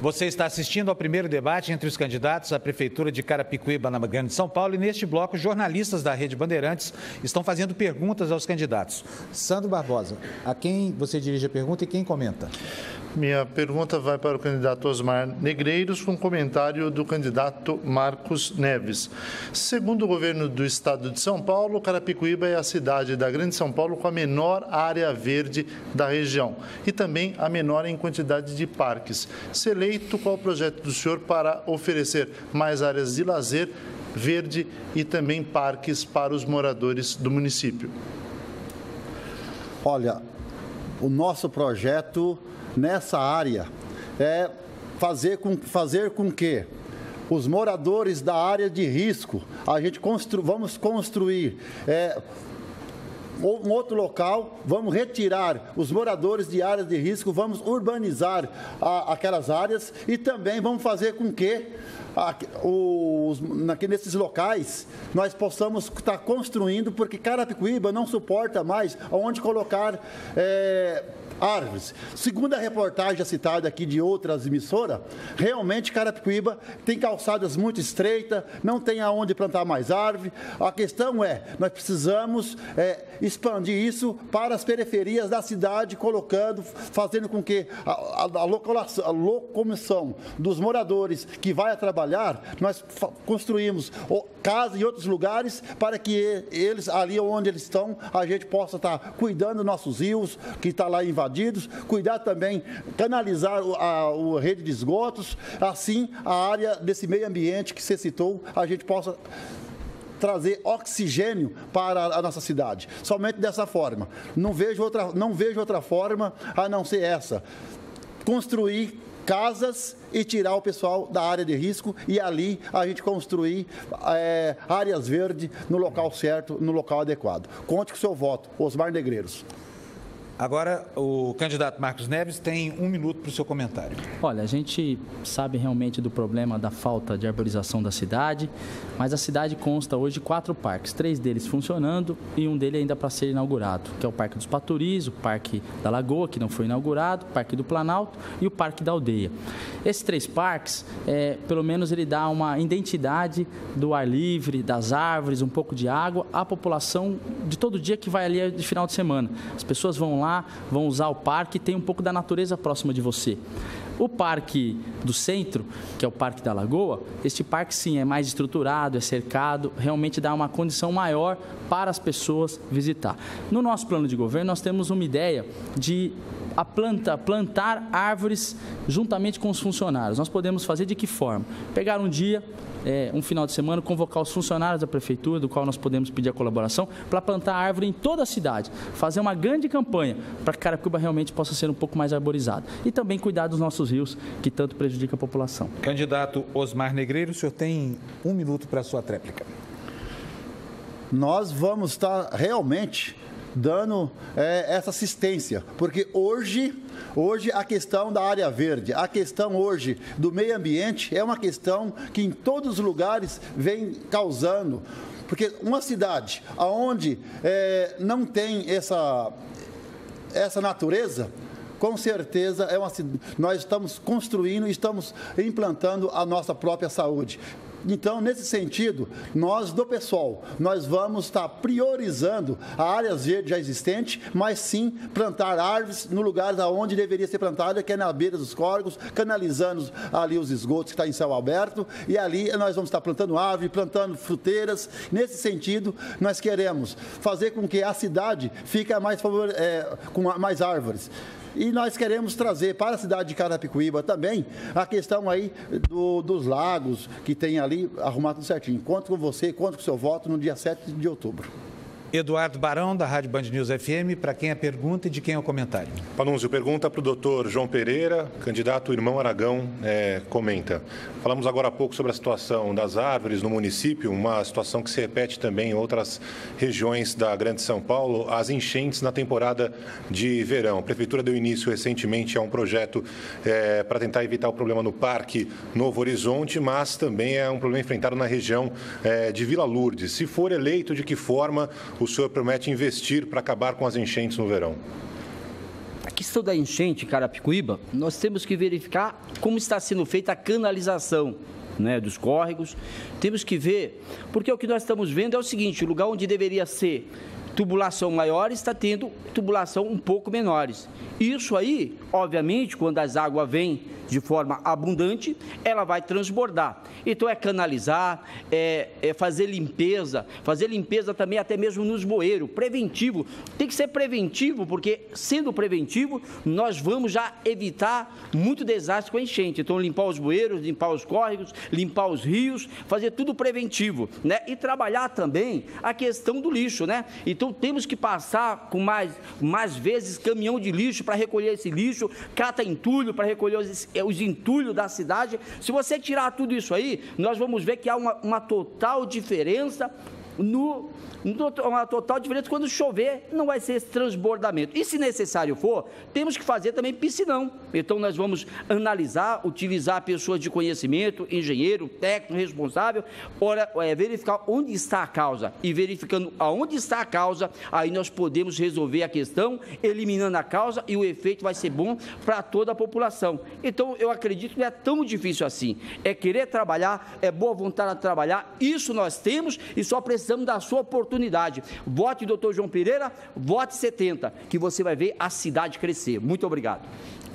Você está assistindo ao primeiro debate entre os candidatos à Prefeitura de Carapicuíba, na Grande São Paulo, e neste bloco, jornalistas da Rede Bandeirantes estão fazendo perguntas aos candidatos. Sandro Barbosa, a quem você dirige a pergunta e quem comenta? Minha pergunta vai para o candidato Osmar Negreiros, com comentário do candidato Marcos Neves. Segundo o governo do estado de São Paulo, Carapicuíba é a cidade da Grande São Paulo com a menor área verde da região e também a menor em quantidade de parques. Se eleito, qual o projeto do senhor para oferecer mais áreas de lazer, verde e também parques para os moradores do município? Olha, o nosso projeto nessa área é fazer com que os moradores da área de risco. A gente vamos construir um outro local, vamos retirar os moradores de áreas de risco, vamos urbanizar aquelas áreas e também vamos fazer com que nesses locais nós possamos estar construindo, porque Carapicuíba não suporta mais onde colocar árvores. Segundo a reportagem já citada aqui de outras emissoras, realmente Carapicuíba tem calçadas muito estreitas, não tem aonde plantar mais árvore. A questão nós precisamos expandir isso para as periferias da cidade, fazendo com que a locomoção dos moradores que vai trabalhar, nós construímos casas em outros lugares para que eles, ali onde eles estão, a gente possa estar cuidando dos nossos rios, que está lá invadidos, cuidar também, canalizar a rede de esgotos, assim a área desse meio ambiente que você citou, a gente possa trazer oxigênio para a nossa cidade. Somente dessa forma. Não vejo outra forma a não ser essa. Construir casas e tirar o pessoal da área de risco e ali a gente construir áreas verdes no local certo, no local adequado. Conte com o seu voto. Osmar Negreiros. Agora, o candidato Marcos Neves tem 1 minuto para o seu comentário. Olha, a gente sabe realmente do problema da falta de arborização da cidade, mas a cidade consta hoje de 4 parques, 3 deles funcionando e um deles ainda para ser inaugurado, que é o Parque dos Paturis, o Parque da Lagoa, que não foi inaugurado, o Parque do Planalto e o Parque da Aldeia. Esses 3 parques, pelo menos ele dá uma identidade do ar livre, das árvores, um pouco de água, à população de todo dia que vai ali de final de semana. As pessoas vão lá, vão usar o parque e tem um pouco da natureza próxima de você. O Parque do Centro, que é o Parque da Lagoa, este parque sim é mais estruturado, é cercado, realmente dá uma condição maior para as pessoas visitar. No nosso plano de governo, nós temos uma ideia de plantar árvores juntamente com os funcionários. Nós podemos fazer de que forma? Pegar um dia, um final de semana, convocar os funcionários da prefeitura, do qual nós podemos pedir a colaboração, para plantar árvore em toda a cidade, fazer uma grande campanha para que Carapicuíba realmente possa ser um pouco mais arborizado. E também cuidar dos nossos rios, que tanto prejudicam a população. Candidato Osmar Negreiro, o senhor tem 1 minuto para a sua tréplica. Nós vamos estar realmente dando essa assistência, porque hoje a questão da área verde, a questão hoje do meio ambiente é uma questão que em todos os lugares vem causando, porque uma cidade onde não tem essa natureza, com certeza nós estamos construindo e estamos implantando a nossa própria saúde. Então, nesse sentido, nós do PSOL, nós vamos estar priorizando a áreas verdes já existentes, mas sim plantar árvores no lugar onde deveria ser plantada, que é na beira dos córregos, canalizando ali os esgotos que estão em céu aberto, e ali nós vamos estar plantando árvore, plantando fruteiras. Nesse sentido, nós queremos fazer com que a cidade fique com mais árvores. E nós queremos trazer para a cidade de Carapicuíba também a questão aí dos lagos que tem ali, arrumar tudo certinho. Conto com você, conto com o seu voto no dia 7 de outubro. Eduardo Barão, da Rádio Band News FM, para quem é a pergunta e de quem é o comentário. Panunzio, pergunta para o doutor João Pereira, candidato Irmão Aragão, comenta. Falamos agora há pouco sobre a situação das árvores no município, uma situação que se repete também em outras regiões da Grande São Paulo, as enchentes na temporada de verão. A Prefeitura deu início recentemente a um projeto para tentar evitar o problema no Parque Novo Horizonte, mas também é um problema enfrentado na região de Vila Lourdes. Se for eleito, de que forma o senhor promete investir para acabar com as enchentes no verão? A questão da enchente em Carapicuíba, nós temos que verificar como está sendo feita a canalização, né, dos córregos. Temos que ver, porque o que nós estamos vendo é o seguinte: o lugar onde deveria ser tubulação maior está tendo tubulação um pouco menores. Isso aí, obviamente, quando as águas vêm de forma abundante, ela vai transbordar. Então, é canalizar, fazer limpeza também até mesmo nos bueiros, preventivo. Tem que ser preventivo, porque sendo preventivo, nós vamos já evitar muito desastre com a enchente. Então, limpar os bueiros, limpar os córregos, limpar os rios, fazer tudo preventivo, né? E trabalhar também a questão do lixo, né? Então, temos que passar com mais vezes caminhão de lixo para recolher esse lixo, lixo, cata entulho para recolher os entulhos da cidade. Se você tirar tudo isso aí, nós vamos ver que há uma total diferença uma total diferença quando chover, não vai ser esse transbordamento. E se necessário for, temos que fazer também piscinão. Então nós vamos analisar, utilizar pessoas de conhecimento, engenheiro, técnico, responsável, verificar onde está a causa. E verificando aonde está a causa, aí nós podemos resolver a questão, eliminando a causa, e o efeito vai ser bom para toda a população. Então eu acredito que não é tão difícil assim. É querer trabalhar, é boa vontade de trabalhar, isso nós temos e só precisamos da sua oportunidade. Vote Dr. João Pereira, vote 70, que você vai ver a cidade crescer. Muito obrigado.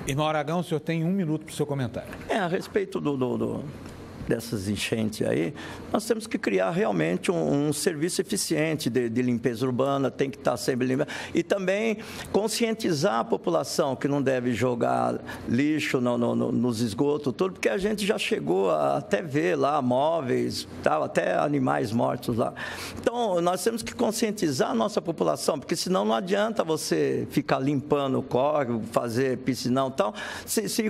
Irmão Aragão, o senhor tem 1 minuto para o seu comentário. A respeito dessas enchentes aí, nós temos que criar realmente um serviço eficiente de limpeza urbana, tem que estar sempre limpo. E também conscientizar a população que não deve jogar lixo nos esgotos, tudo, porque a gente já chegou a até ver lá móveis, tal, até animais mortos lá. Então, nós temos que conscientizar a nossa população, porque senão não adianta você ficar limpando o córrego, fazer piscinão e tal, se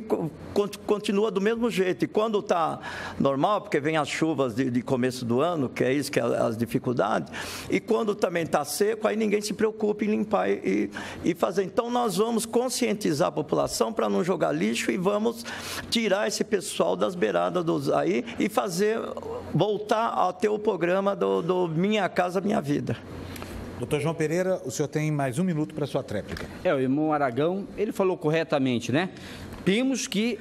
continua do mesmo jeito. E quando está normal, porque vem as chuvas de começo do ano, que é isso que é as dificuldades, e quando também está seco, aí ninguém se preocupa em limpar e fazer. Então, nós vamos conscientizar a população para não jogar lixo e vamos tirar esse pessoal das beiradas aí e voltar a ter o programa do Minha Casa Minha Vida. Doutor João Pereira, o senhor tem mais 1 minuto para a sua tréplica. O irmão Aragão, ele falou corretamente, né? Temos que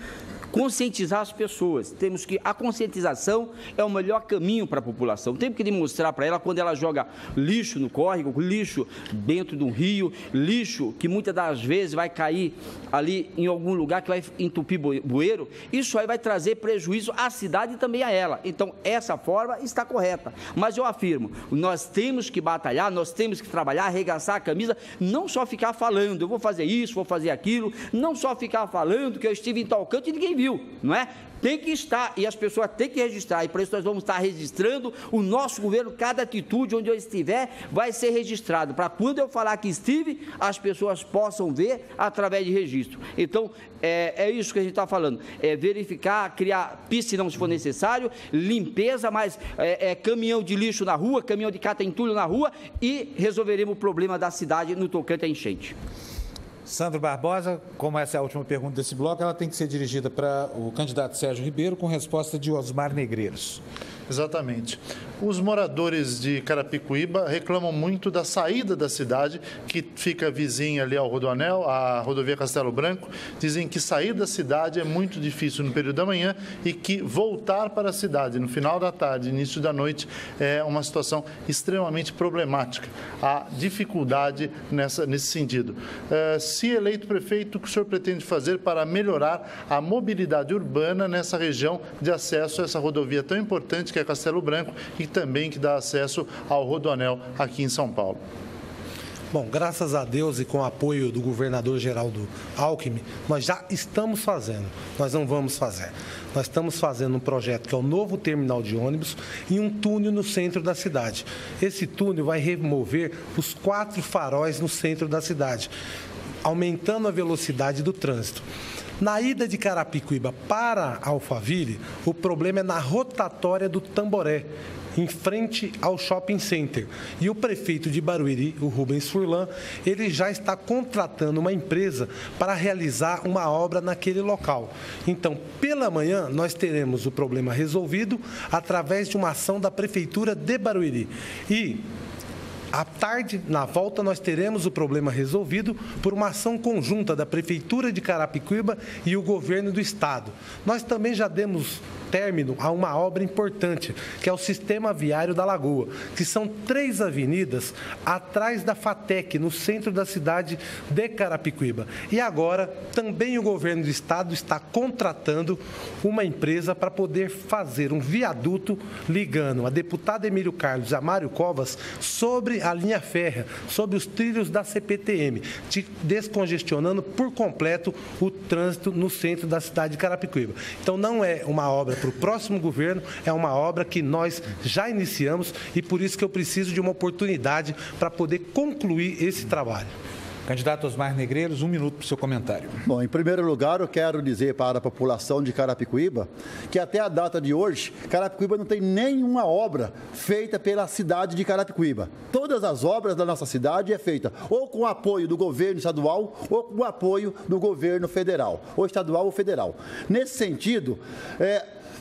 conscientizar as pessoas, a conscientização é o melhor caminho para a população. Temos que demonstrar para ela, quando ela joga lixo no córrego, lixo dentro de um rio, lixo que muitas das vezes vai cair ali em algum lugar que vai entupir bueiro, isso aí vai trazer prejuízo à cidade e também a ela. Então, essa forma está correta. Mas eu afirmo, nós temos que batalhar, nós temos que trabalhar, arregaçar a camisa, não só ficar falando, eu vou fazer isso, vou fazer aquilo, não só ficar falando que eu estive em tal canto e ninguém viu, não é? Tem que estar, e as pessoas têm que registrar, e por isso nós vamos estar registrando o nosso governo, cada atitude onde eu estiver vai ser registrado, para quando eu falar que estive, as pessoas possam ver através de registro. Então, é isso que a gente está falando, verificar, criar piscinão se for necessário, limpeza, mas caminhão de lixo na rua, caminhão de cata-entulho na rua, e resolveremos o problema da cidade no tocante à enchente. Sandro Barbosa, como essa é a última pergunta desse bloco, ela tem que ser dirigida para o candidato Sérgio Ribeiro, com resposta de Osmar Negreiros. Exatamente. Os moradores de Carapicuíba reclamam muito da saída da cidade, que fica vizinha ali ao Rodoanel, a rodovia Castelo Branco. Dizem que sair da cidade é muito difícil no período da manhã e que voltar para a cidade no final da tarde, início da noite, é uma situação extremamente problemática. Há dificuldade nesse sentido. Se eleito prefeito, o que o senhor pretende fazer para melhorar a mobilidade urbana nessa região de acesso a essa rodovia tão importante que é Castelo Branco e também que dá acesso ao Rodoanel aqui em São Paulo? Bom, graças a Deus e com o apoio do governador Geraldo Alckmin, nós já estamos fazendo, nós não vamos fazer. Nós estamos fazendo um projeto que é o novo terminal de ônibus e um túnel no centro da cidade. Esse túnel vai remover os 4 faróis no centro da cidade, aumentando a velocidade do trânsito. Na ida de Carapicuíba para Alphaville, o problema é na rotatória do Tamboré, em frente ao shopping center. E o prefeito de Barueri, o Rubens Furlan, ele já está contratando uma empresa para realizar uma obra naquele local. Então, pela manhã, nós teremos o problema resolvido através de uma ação da prefeitura de Barueri. E à tarde, na volta, nós teremos o problema resolvido por uma ação conjunta da Prefeitura de Carapicuíba e o Governo do Estado. Nós também já demos término a uma obra importante, que é o Sistema Viário da Lagoa, que são 3 avenidas atrás da FATEC, no centro da cidade de Carapicuíba. E agora, também o Governo do Estado está contratando uma empresa para poder fazer um viaduto ligando a deputada Emílio Carlos e a Mário Covas sobre a linha férrea, sobre os trilhos da CPTM, descongestionando por completo o trânsito no centro da cidade de Carapicuíba. Então, não é uma obra para o próximo governo, é uma obra que nós já iniciamos e por isso que eu preciso de uma oportunidade para poder concluir esse trabalho. Candidato Osmar Negreiros, 1 minuto para o seu comentário. Bom, em primeiro lugar, eu quero dizer para a população de Carapicuíba que até a data de hoje, Carapicuíba não tem nenhuma obra feita pela cidade de Carapicuíba. Todas as obras da nossa cidade é feita ou com o apoio do governo estadual ou com o apoio do governo federal, ou estadual ou federal. Nesse sentido,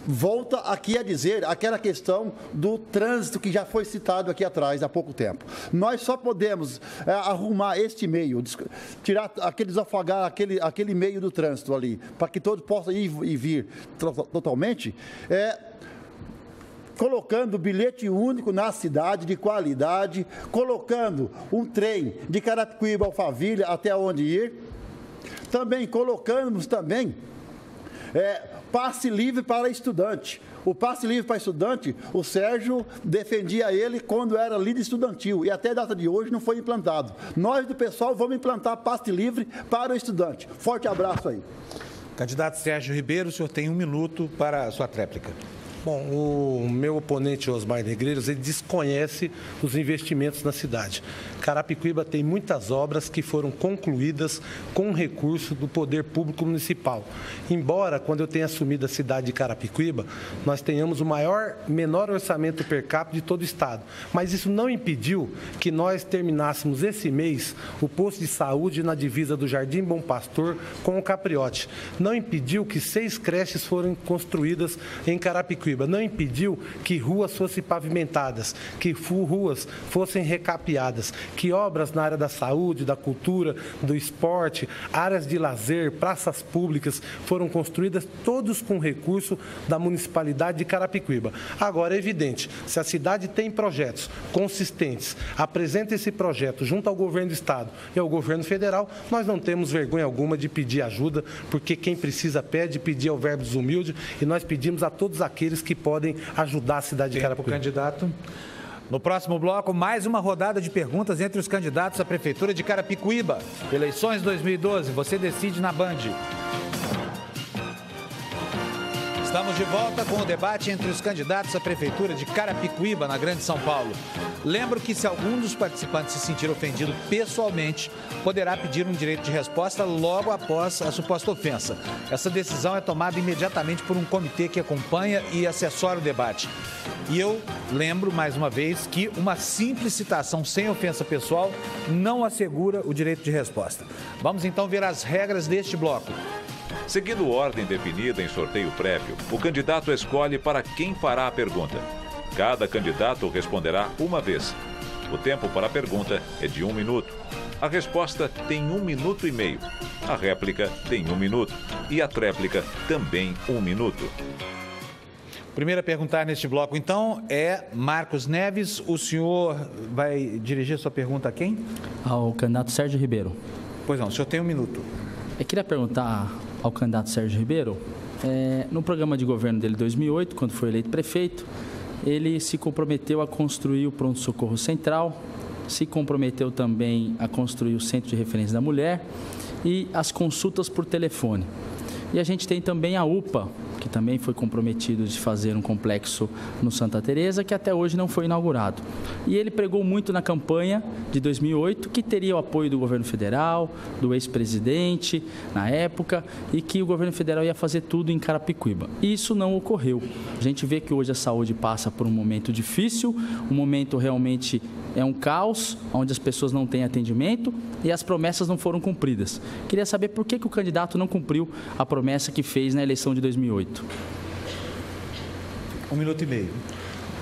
volta aqui a dizer aquela questão do trânsito que já foi citado aqui atrás há pouco tempo. Nós só podemos arrumar este meio, tirar desafogar aquele meio do trânsito ali, para que todos possam ir e vir totalmente, colocando bilhete único na cidade de qualidade, colocando um trem de Carapicuíba ao Alphaville até onde ir, também colocamos passe livre para estudante. O passe livre para estudante, o Sérgio defendia ele quando era líder estudantil e até a data de hoje não foi implantado. Nós do pessoal vamos implantar passe livre para o estudante. Forte abraço aí. Candidato Sérgio Ribeiro, o senhor tem 1 minuto para a sua tréplica. Bom, o meu oponente, Osmar Negreiros, ele desconhece os investimentos na cidade. Carapicuíba tem muitas obras que foram concluídas com recurso do Poder Público Municipal. Embora, quando eu tenha assumido a cidade de Carapicuíba, nós tenhamos o menor orçamento per capita de todo o estado. Mas isso não impediu que nós terminássemos esse mês o posto de saúde na divisa do Jardim Bom Pastor com o Capriote. Não impediu que 6 creches foram construídas em Carapicuíba. Não impediu que ruas fossem pavimentadas, que ruas fossem recapeadas, que obras na área da saúde, da cultura, do esporte, áreas de lazer, praças públicas foram construídas, todos com recurso da municipalidade de Carapicuíba. Agora, é evidente, se a cidade tem projetos consistentes, apresenta esse projeto junto ao governo do estado e ao governo federal, nós não temos vergonha alguma de pedir ajuda, porque quem precisa pede, pedir ao verbo humilde, e nós pedimos a todos aqueles que podem ajudar a cidade de Carapicuíba. Candidato. No próximo bloco, mais uma rodada de perguntas entre os candidatos à Prefeitura de Carapicuíba. Eleições 2012, você decide na Band. Estamos de volta com o debate entre os candidatos à Prefeitura de Carapicuíba, na Grande São Paulo. Lembro que se algum dos participantes se sentir ofendido pessoalmente, poderá pedir um direito de resposta logo após a suposta ofensa. Essa decisão é tomada imediatamente por um comitê que acompanha e assessora o debate. E eu lembro, mais uma vez, que uma simples citação sem ofensa pessoal não assegura o direito de resposta. Vamos então ver as regras deste bloco. Seguindo ordem definida em sorteio prévio, o candidato escolhe para quem fará a pergunta. Cada candidato responderá uma vez. O tempo para a pergunta é de 1 minuto. A resposta tem 1 minuto e meio. A réplica tem 1 minuto. E a tréplica também 1 minuto. Primeiro a perguntar neste bloco, então, é Marcos Neves. O senhor vai dirigir sua pergunta a quem? Ao candidato Sérgio Ribeiro. Pois não, o senhor tem 1 minuto. Eu queria perguntar ao candidato Sérgio Ribeiro, no programa de governo dele em 2008, quando foi eleito prefeito, ele se comprometeu a construir o pronto-socorro central, se comprometeu também a construir o Centro de Referência da Mulher e as consultas por telefone. E a gente tem também a UPA, que também foi comprometido de fazer um complexo no Santa Teresa, que até hoje não foi inaugurado. E ele pregou muito na campanha de 2008 que teria o apoio do governo federal, do ex-presidente na época, e que o governo federal ia fazer tudo em Carapicuíba. E isso não ocorreu. A gente vê que hoje a saúde passa por um momento difícil, um momento realmente é um caos, onde as pessoas não têm atendimento e as promessas não foram cumpridas. Queria saber por que o candidato não cumpriu a promessa que fez na eleição de 2008. 1 minuto e meio.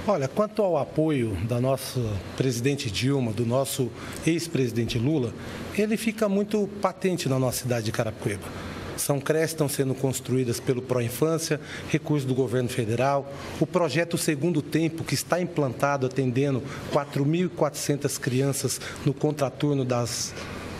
Olha, quanto ao apoio da nossa presidente Dilma, do nosso ex-presidente Lula, ele fica muito patente na nossa cidade de Carapicuíba. São creches que estão sendo construídas pelo Proinfância, recursos do governo federal, o projeto Segundo Tempo, que está implantado atendendo 4.400 crianças no contraturno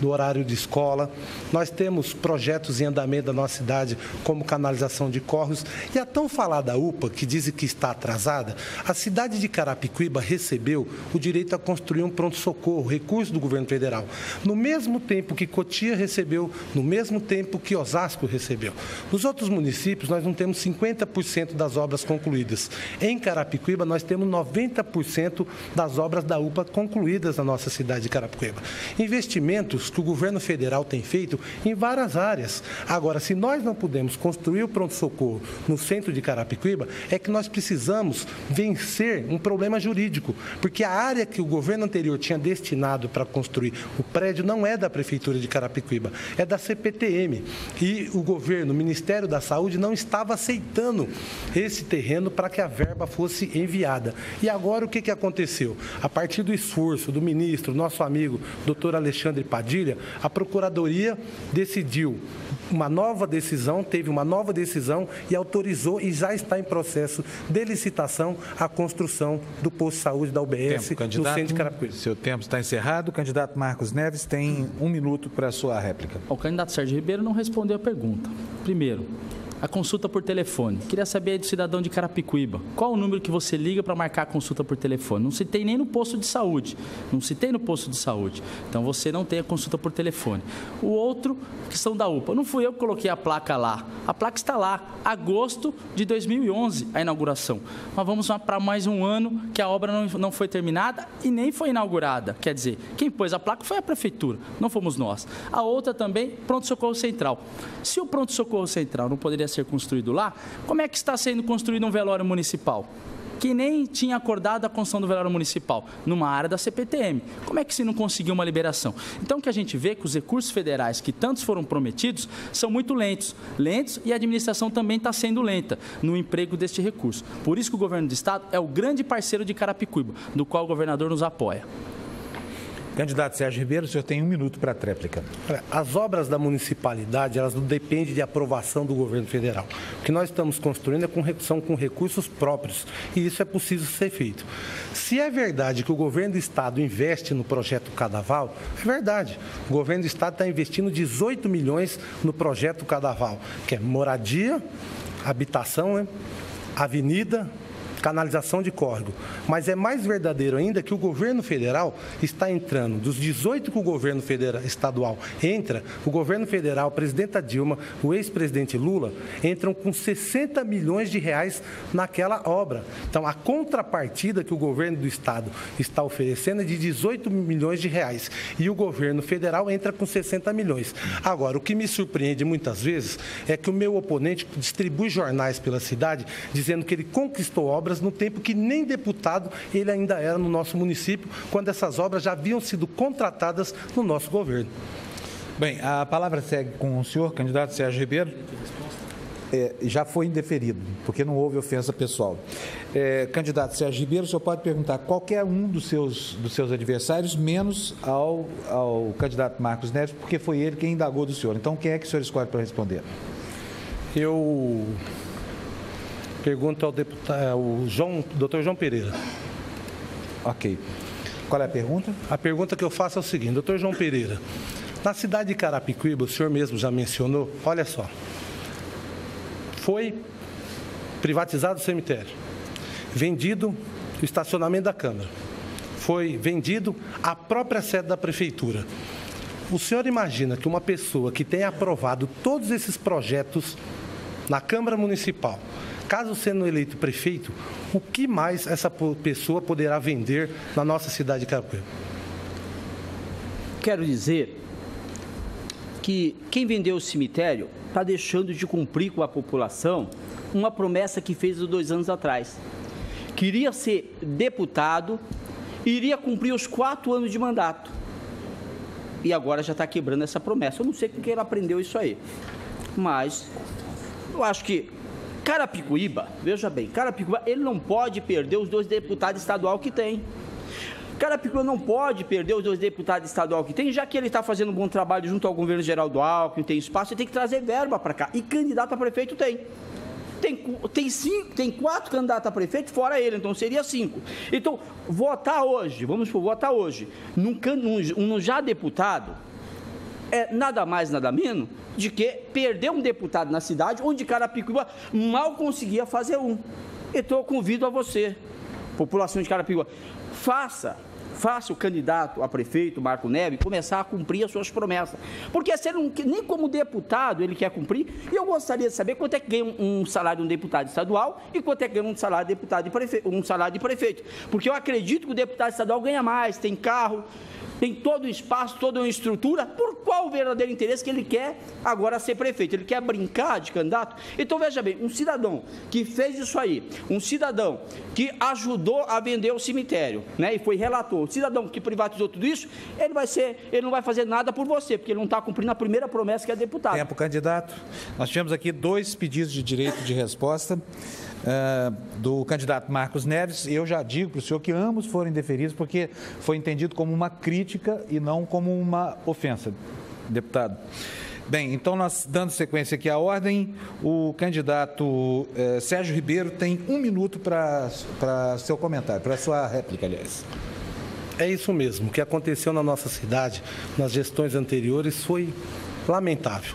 do horário de escola. Nós temos projetos em andamento da nossa cidade, como canalização de córregos. E a tão falada UPA, que dizem que está atrasada, a cidade de Carapicuíba recebeu o direito a construir um pronto-socorro, recurso do governo federal, no mesmo tempo que Cotia recebeu, no mesmo tempo que Osasco recebeu. Nos outros municípios, nós não temos 50% das obras concluídas. Em Carapicuíba, nós temos 90% das obras da UPA concluídas na nossa cidade de Carapicuíba. Investimentos esforços que o governo federal tem feito em várias áreas. Agora, se nós não pudermos construir o pronto-socorro no centro de Carapicuíba, é que nós precisamos vencer um problema jurídico, porque a área que o governo anterior tinha destinado para construir o prédio não é da Prefeitura de Carapicuíba, é da CPTM. E o governo, o Ministério da Saúde, não estava aceitando esse terreno para que a verba fosse enviada. E agora o que aconteceu? A partir do esforço do ministro, nosso amigo, doutor Alexandre Padilha, a Procuradoria decidiu uma nova decisão, teve uma nova decisão e autorizou e já está em processo de licitação a construção do posto de saúde da UBS no centro de Carapicuíba. Seu tempo está encerrado. O candidato Marcos Neves tem 1 minuto para a sua réplica. O candidato Sérgio Ribeiro não respondeu a pergunta. Primeiro, a consulta por telefone. Queria saber aí do cidadão de Carapicuíba. Qual o número que você liga para marcar a consulta por telefone? Não citei nem no posto de saúde. Então, você não tem a consulta por telefone. O outro, questão da UPA. Não fui eu que coloquei a placa lá. A placa está lá. Agosto de 2011, a inauguração. Mas vamos para mais um ano que a obra não foi terminada e nem foi inaugurada. Quer dizer, quem pôs a placa foi a Prefeitura, não fomos nós. A outra também, pronto-socorro central. Se o pronto-socorro central não poderia ser construído lá, como é que está sendo construído um velório municipal? Que nem tinha acordado a construção do velório municipal, numa área da CPTM. Como é que se não conseguiu uma liberação? Então, o que a gente vê é que os recursos federais que tantos foram prometidos são muito lentos e a administração também está sendo lenta no emprego deste recurso. Por isso que o governo do Estado é o grande parceiro de Carapicuíba, do qual o governador nos apoia. Candidato Sérgio Ribeiro, o senhor tem 1 minuto para a tréplica. As obras da municipalidade, elas não dependem de aprovação do governo federal. O que nós estamos construindo são com recursos próprios e isso é possível ser feito. Se é verdade que o governo do Estado investe no projeto Cadaval, é verdade. O governo do Estado está investindo 18 milhões no projeto Cadaval, que é moradia, habitação, avenida, canalização de córrego. Mas é mais verdadeiro ainda que o governo federal está entrando, dos 18 que o governo estadual entra, o governo federal, a presidenta Dilma, o ex-presidente Lula, entram com 60 milhões de reais naquela obra. Então, a contrapartida que o governo do Estado está oferecendo é de 18 milhões de reais. E o governo federal entra com 60 milhões. Agora, o que me surpreende muitas vezes é que o meu oponente distribui jornais pela cidade dizendo que ele conquistou obras no tempo que nem deputado ele ainda era no nosso município, quando essas obras já haviam sido contratadas no nosso governo. Bem, a palavra segue com o senhor, candidato Sérgio Ribeiro. Já foi indeferido, porque não houve ofensa pessoal. Candidato Sérgio Ribeiro, o senhor pode perguntar a qualquer um dos seus adversários, menos ao candidato Marcos Neves, porque foi ele quem indagou do senhor. Então, quem é que o senhor escolhe para responder? Eu pergunto ao doutor João Pereira. Ok. Qual é a pergunta? A pergunta que eu faço é o seguinte, doutor João Pereira, na cidade de Carapicuíba, o senhor mesmo já mencionou, olha só, foi privatizado o cemitério, vendido o estacionamento da Câmara, foi vendido a própria sede da Prefeitura. O senhor imagina que uma pessoa que tenha aprovado todos esses projetos na Câmara Municipal, caso sendo eleito prefeito, o que mais essa pessoa poderá vender na nossa cidade de Carapicuíba? Quero dizer que quem vendeu o cemitério está deixando de cumprir com a população uma promessa que fez há 2 anos atrás. Queria ser deputado, iria cumprir os 4 anos de mandato. E agora já está quebrando essa promessa. Eu não sei com quem ele aprendeu isso aí. Mas eu acho que Carapicuíba, veja bem, Carapicuíba, ele não pode perder os 2 deputados estaduais que tem. Carapicuíba não pode perder os 2 deputados estaduais que tem, já que ele está fazendo um bom trabalho junto ao governo geral do Alckmin, tem espaço, ele tem que trazer verba para cá. E candidato a prefeito tem. Tem 4 candidatos a prefeito, fora ele, então seria 5. Então, votar hoje, votar hoje, num já deputado, é nada mais, nada menos de que perder um deputado na cidade onde Carapicuíba mal conseguia fazer um. Então eu convido a você, população de Carapicuíba, faça faça o candidato a prefeito, Marco Neves, começar a cumprir as suas promessas. Porque se ele não, nem como deputado ele quer cumprir, e eu gostaria de saber quanto é que ganha um salário de um deputado estadual e quanto é que ganha um salário de deputado de prefeito, um salário de prefeito. Porque eu acredito que o deputado estadual ganha mais, tem carro, tem todo o espaço, toda uma estrutura. Por qual o verdadeiro interesse que ele quer agora ser prefeito? Ele quer brincar de candidato? Então, veja bem, um cidadão que fez isso aí, um cidadão que ajudou a vender o cemitério, né, e foi relator, um cidadão que privatizou tudo isso, ele não vai fazer nada por você, porque ele não está cumprindo a primeira promessa que é deputado. Tempo, candidato. Nós tivemos aqui 2 pedidos de direito de resposta. Do candidato Marcos Neves, eu já digo para o senhor que ambos foram indeferidos porque foi entendido como uma crítica e não como uma ofensa, deputado. Bem, então nós dando sequência aqui à ordem, o candidato Sérgio Ribeiro tem 1 minuto para seu comentário, para sua réplica, aliás. É isso mesmo, o que aconteceu na nossa cidade, nas gestões anteriores, foi lamentável.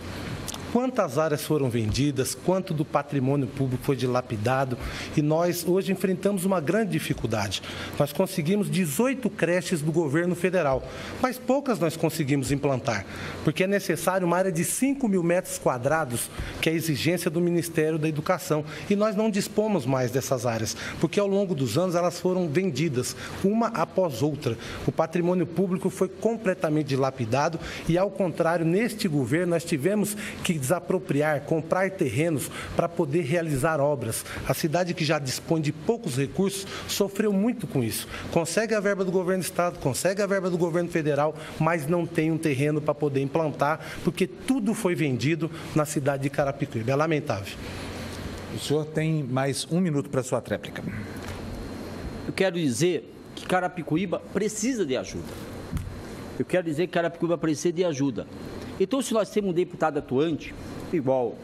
Quantas áreas foram vendidas, quanto do patrimônio público foi dilapidado, e nós hoje enfrentamos uma grande dificuldade. Nós conseguimos 18 creches do governo federal, mas poucas nós conseguimos implantar, porque é necessário uma área de 5 mil metros quadrados, que é a exigência do Ministério da Educação, e nós não dispomos mais dessas áreas, porque ao longo dos anos elas foram vendidas, uma após outra. O patrimônio público foi completamente dilapidado e, ao contrário, neste governo nós tivemos que desapropriar, comprar terrenos para poder realizar obras. A cidade que já dispõe de poucos recursos sofreu muito com isso. Consegue a verba do governo do estado, consegue a verba do governo federal, mas não tem um terreno para poder implantar, porque tudo foi vendido na cidade de Carapicuíba. É lamentável. O senhor tem mais 1 minuto para sua réplica. Eu quero dizer que Carapicuíba precisa de ajuda. Eu quero dizer que Carapicuíba precisa de ajuda. Então, se nós temos um deputado atuante, igual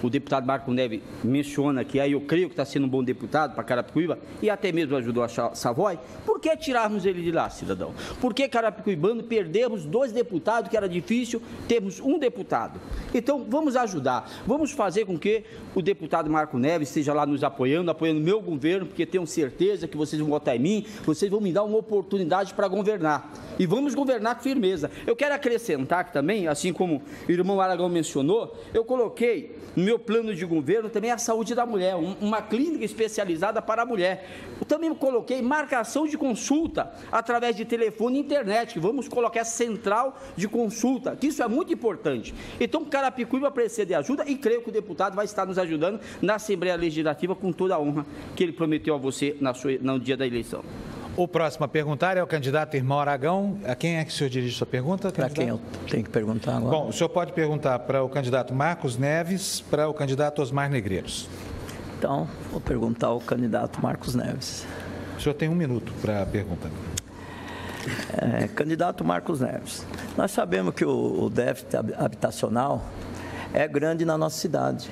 o deputado Marco Neves menciona que aí eu creio que está sendo um bom deputado para Carapicuíba e até mesmo ajudou a Savoy, por que tirarmos ele de lá, cidadão? Por que Carapicuibano perdemos 2 deputados, que era difícil termos um deputado? Então, vamos ajudar, vamos fazer com que o deputado Marco Neves esteja lá nos apoiando o meu governo, porque tenho certeza que vocês vão votar em mim, vocês vão me dar uma oportunidade para governar. E vamos governar com firmeza. Eu quero acrescentar que também, assim como o irmão Aragão mencionou, eu coloquei no meu plano de governo também a saúde da mulher, uma clínica especializada para a mulher. Eu também coloquei marcação de consulta através de telefone e internet, que vamos colocar central de consulta, que isso é muito importante. Então, Carapicuíba precisa de ajuda e creio que o deputado vai estar nos ajudando na Assembleia Legislativa com toda a honra que ele prometeu a você no dia da eleição. O próximo a perguntar é o candidato irmão Aragão. A quem é que o senhor dirige sua pergunta? Para quem eu tenho que perguntar agora? Bom, o senhor pode perguntar para o candidato Marcos Neves, para o candidato Osmar Negreiros. Então, vou perguntar ao candidato Marcos Neves. O senhor tem 1 minuto para a pergunta. Candidato Marcos Neves, nós sabemos que o déficit habitacional é grande na nossa cidade.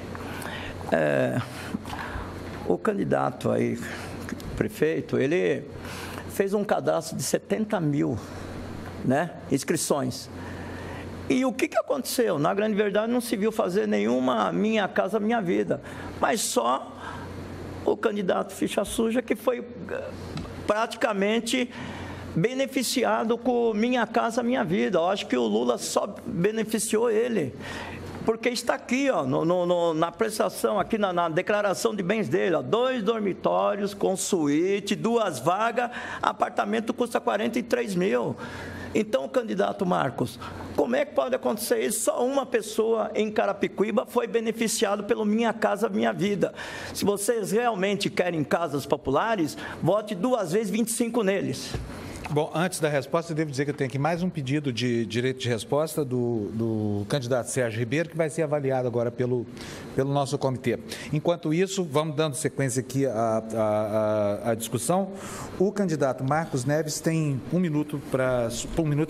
O candidato aí, prefeito, ele fez um cadastro de 70 mil, né, inscrições. E o que aconteceu? Na grande verdade, não se viu fazer nenhuma Minha Casa Minha Vida, mas só o candidato ficha suja que foi praticamente beneficiado com Minha Casa Minha Vida. Eu acho que o Lula só beneficiou ele, porque está aqui, ó, na prestação, aqui na declaração de bens dele, ó, 2 dormitórios com suíte, 2 vagas, apartamento custa 43 mil. Então, candidato Marcos, como é que pode acontecer isso? Só uma pessoa em Carapicuíba foi beneficiado pelo Minha Casa Minha Vida. Se vocês realmente querem casas populares, vote 2 vezes 25 neles. Bom, antes da resposta, eu devo dizer que eu tenho aqui mais um pedido de direito de resposta do candidato Sérgio Ribeiro, que vai ser avaliado agora pelo nosso comitê. Enquanto isso, vamos dando sequência aqui à discussão. O candidato Marcos Neves tem 1 minuto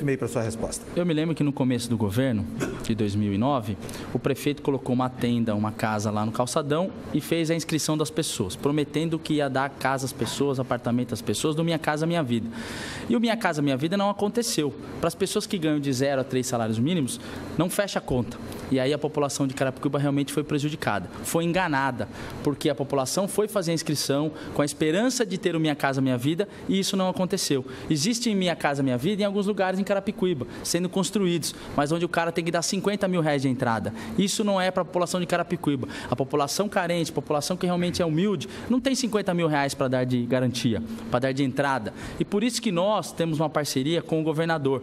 e meio para sua resposta. Eu me lembro que no começo do governo, de 2009, o prefeito colocou uma tenda, uma casa lá no calçadão e fez a inscrição das pessoas, prometendo que ia dar casa às pessoas, apartamento às pessoas, do Minha Casa Minha Vida. E o Minha Casa Minha Vida não aconteceu. Para as pessoas que ganham de 0 a 3 salários mínimos, não fecha a conta. E aí a população de Carapicuíba realmente foi prejudicada, foi enganada, porque a população foi fazer a inscrição com a esperança de ter o Minha Casa Minha Vida e isso não aconteceu. Existe Minha Casa Minha Vida em alguns lugares em Carapicuíba, sendo construídos, mas onde o cara tem que dar 50 mil reais de entrada. Isso não é para a população de Carapicuíba. A população carente, a população que realmente é humilde, não tem 50 mil reais para dar de garantia, para dar de entrada. E por isso que nós temos uma parceria com o governador.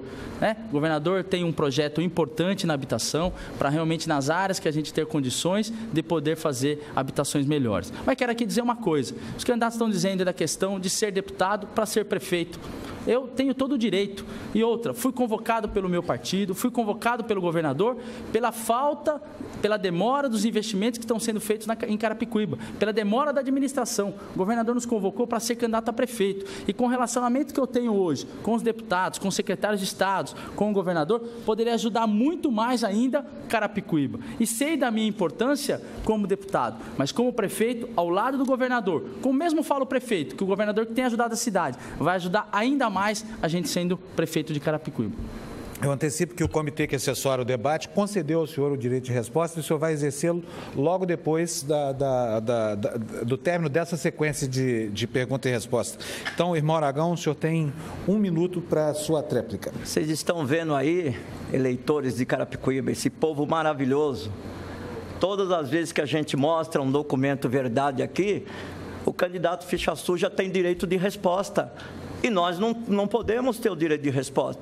O governador tem um projeto importante na habitação para realmente nas áreas que a gente ter condições de poder fazer habitações melhores. Mas quero aqui dizer uma coisa, os candidatos estão dizendo da questão de ser deputado para ser prefeito. Eu tenho todo o direito. E outra, fui convocado pelo meu partido, fui convocado pelo governador pela falta, pela demora dos investimentos que estão sendo feitos em Carapicuíba, pela demora da administração. O governador nos convocou para ser candidato a prefeito. E com o relacionamento que eu tenho hoje com os deputados, com os secretários de Estado, com o governador, poderia ajudar muito mais ainda Carapicuíba. E sei da minha importância como deputado, mas como prefeito, ao lado do governador, como mesmo fala o prefeito, que o governador que tem ajudado a cidade, vai ajudar ainda mais a gente sendo prefeito de Carapicuíba. Eu antecipo que o comitê que assessora o debate concedeu ao senhor o direito de resposta e o senhor vai exercê-lo logo depois do término dessa sequência de pergunta e resposta. Então, irmão Aragão, o senhor tem 1 minuto para a sua tréplica. Vocês estão vendo aí, eleitores de Carapicuíba, esse povo maravilhoso. Todas as vezes que a gente mostra um documento verdade aqui, o candidato ficha suja tem direito de resposta. E nós não podemos ter o direito de resposta,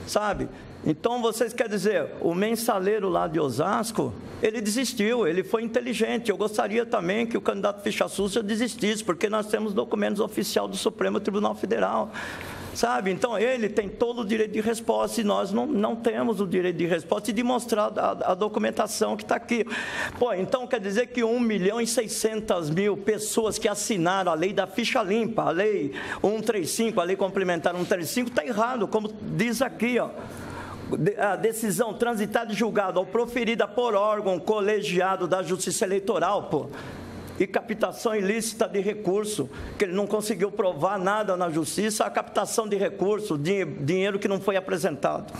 sabe? Então, vocês querem dizer, o mensaleiro lá de Osasco, ele desistiu, ele foi inteligente. Eu gostaria também que o candidato ficha suja desistisse, porque nós temos documentos oficiais do Supremo Tribunal Federal, sabe? Então, ele tem todo o direito de resposta e nós não temos o direito de resposta e de mostrar a documentação que está aqui. Pô, então quer dizer que 1.600.000 pessoas que assinaram a lei da ficha limpa, a lei 135, a lei complementar 135, está errado, como diz aqui, ó. A decisão transitada e julgada ou proferida por órgão colegiado da Justiça Eleitoral, pô. E captação ilícita de recurso, que ele não conseguiu provar nada na justiça, a captação de recurso, dinheiro que não foi apresentado.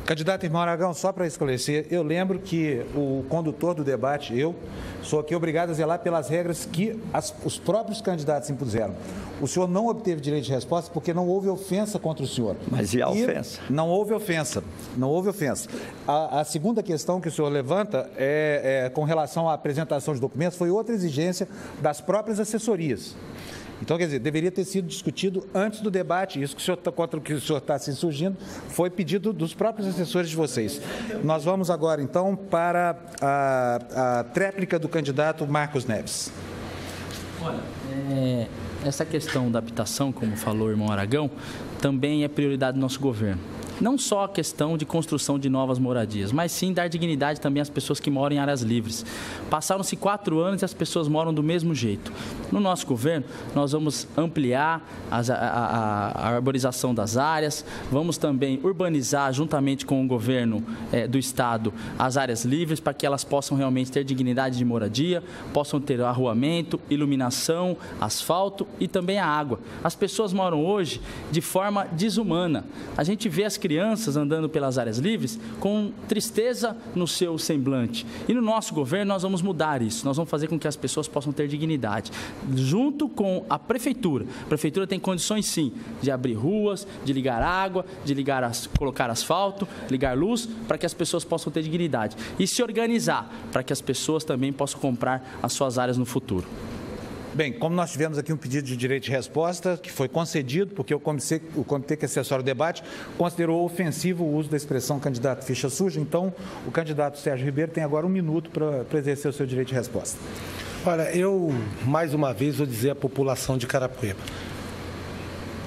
Candidato irmão Aragão, só para esclarecer, eu lembro que o condutor do debate, eu, sou aqui obrigado a zelar pelas regras que os próprios candidatos impuseram. O senhor não obteve direito de resposta porque não houve ofensa contra o senhor. Mas e a ofensa? Não houve ofensa, não houve ofensa. A segunda questão que o senhor levanta com relação à apresentação de documentos foi outra exigência das próprias assessorias. Então, quer dizer, deveria ter sido discutido antes do debate. Isso que o senhor, contra o que o senhor está se insurgindo foi pedido dos próprios assessores de vocês. Nós vamos agora, então, para a tréplica do candidato Marcos Neves. Olha, essa questão da habitação, como falou o irmão Aragão, também é prioridade do nosso governo. Não só a questão de construção de novas moradias, mas sim dar dignidade também às pessoas que moram em áreas livres. Passaram-se 4 anos e as pessoas moram do mesmo jeito. No nosso governo, nós vamos ampliar a arborização das áreas, vamos também urbanizar, juntamente com o governo do Estado, as áreas livres, para que elas possam realmente ter dignidade de moradia, possam ter arruamento, iluminação, asfalto e também a água. As pessoas moram hoje de forma desumana. A gente vê as crianças andando pelas áreas livres com tristeza no seu semblante. E no nosso governo nós vamos mudar isso, nós vamos fazer com que as pessoas possam ter dignidade. Junto com a prefeitura tem condições sim de abrir ruas, de ligar água, de colocar asfalto, ligar luz, para que as pessoas possam ter dignidade. E se organizar para que as pessoas também possam comprar as suas áreas no futuro. Bem, como nós tivemos aqui um pedido de direito de resposta, que foi concedido, porque o comitê que assessora o debate considerou ofensivo o uso da expressão candidato ficha suja, então o candidato Sérgio Ribeiro tem agora 1 minuto para exercer o seu direito de resposta. Olha, eu, mais uma vez, vou dizer à população de Carapicuíba,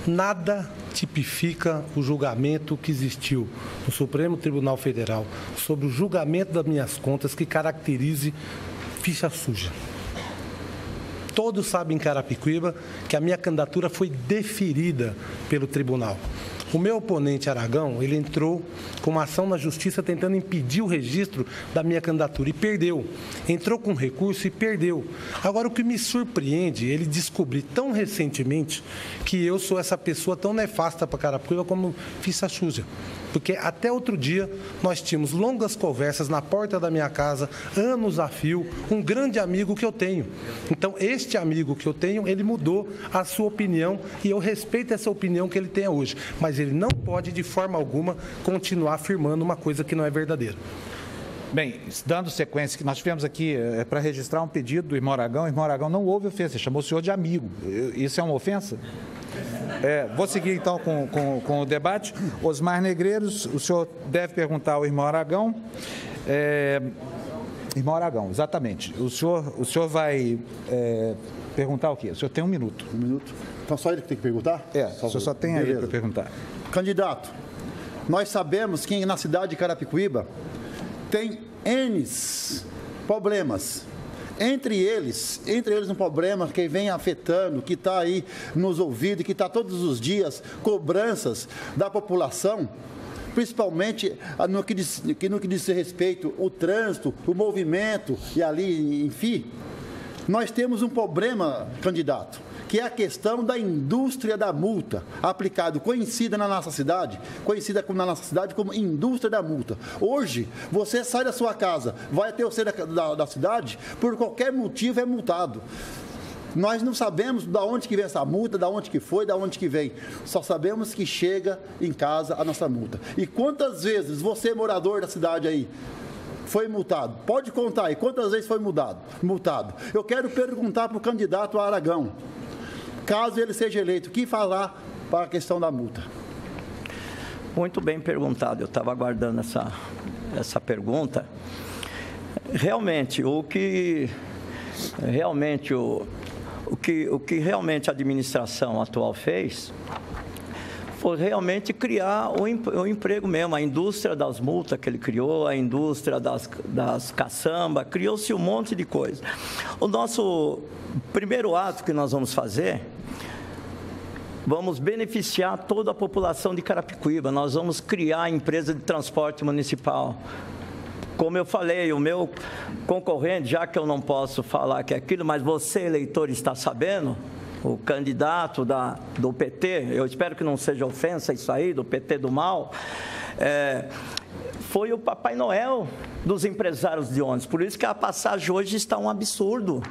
nada tipifica o julgamento que existiu no Supremo Tribunal Federal sobre o julgamento das minhas contas que caracterize ficha suja. Todos sabem em Carapicuíba que a minha candidatura foi deferida pelo tribunal. O meu oponente, Aragão, ele entrou com uma ação na justiça tentando impedir o registro da minha candidatura e perdeu. Entrou com recurso e perdeu. Agora, o que me surpreende, ele descobrir tão recentemente que eu sou essa pessoa tão nefasta para Carapicuíba como ficha suja. Porque até outro dia nós tínhamos longas conversas na porta da minha casa, anos a fio, um grande amigo que eu tenho. Então, este amigo que eu tenho, ele mudou a sua opinião e eu respeito essa opinião que ele tem hoje. Mas ele não pode, de forma alguma, continuar afirmando uma coisa que não é verdadeira. Bem, dando sequência, que nós tivemos aqui para registrar um pedido do irmão Aragão. O irmão Aragão não houve ofensa, chamou o senhor de amigo. Isso é uma ofensa? Vou seguir então com o debate. Osmar Negreiros, o senhor deve perguntar ao irmão Aragão. Irmão Aragão, exatamente. O senhor vai perguntar o quê? O senhor tem 1 minuto. 1 minuto? Então só ele que tem que perguntar? O senhor só tem aí para perguntar. Candidato, nós sabemos que na cidade de Carapicuíba tem N problemas. Entre eles um problema que vem afetando, que está aí nos ouvidos, que está todos os dias, cobranças da população, principalmente no que diz respeito ao trânsito, o movimento e ali, enfim. Nós temos um problema, candidato, que é a questão da indústria da multa, conhecida na nossa cidade como indústria da multa. Hoje, você sai da sua casa, vai até o centro da cidade, por qualquer motivo é multado. Nós não sabemos de onde que vem essa multa, de onde que foi, de onde que vem. Só sabemos que chega em casa a nossa multa. E quantas vezes você, morador da cidade aí, foi multado? Pode contar aí, quantas vezes foi multado? Eu quero perguntar para o candidato Aragão, caso ele seja eleito, o que falar para a questão da multa? Muito bem perguntado, eu estava aguardando essa pergunta. Realmente, o que realmente a administração atual fez foi realmente criar o emprego mesmo, a indústria das multas que ele criou, a indústria das caçambas, criou-se um monte de coisa. O nosso primeiro ato que nós vamos fazer, vamos beneficiar toda a população de Carapicuíba, nós vamos criar a empresa de transporte municipal. Como eu falei, o meu concorrente, já que eu não posso falar que é aquilo, mas você, eleitor, está sabendo, o candidato do PT, eu espero que não seja ofensa isso aí, do PT do mal, foi o Papai Noel dos empresários de ônibus. Por isso que a passagem hoje está um absurdo.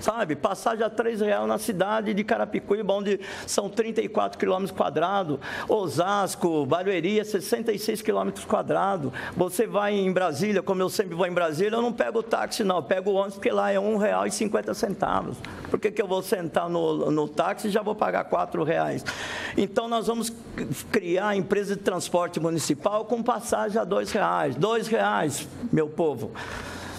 Sabe, passagem a R$3 na cidade de Carapicuíba, onde são 34 quilômetros quadrados, Osasco, Barueri, 66 quilômetros quadrados. Você vai em Brasília, como eu sempre vou em Brasília, eu não pego o táxi não, eu pego o ônibus, porque lá é R$1,50. Por que eu vou sentar no táxi e já vou pagar R$4? Então, nós vamos criar a empresa de transporte municipal com passagem a R$2. R$2, meu povo.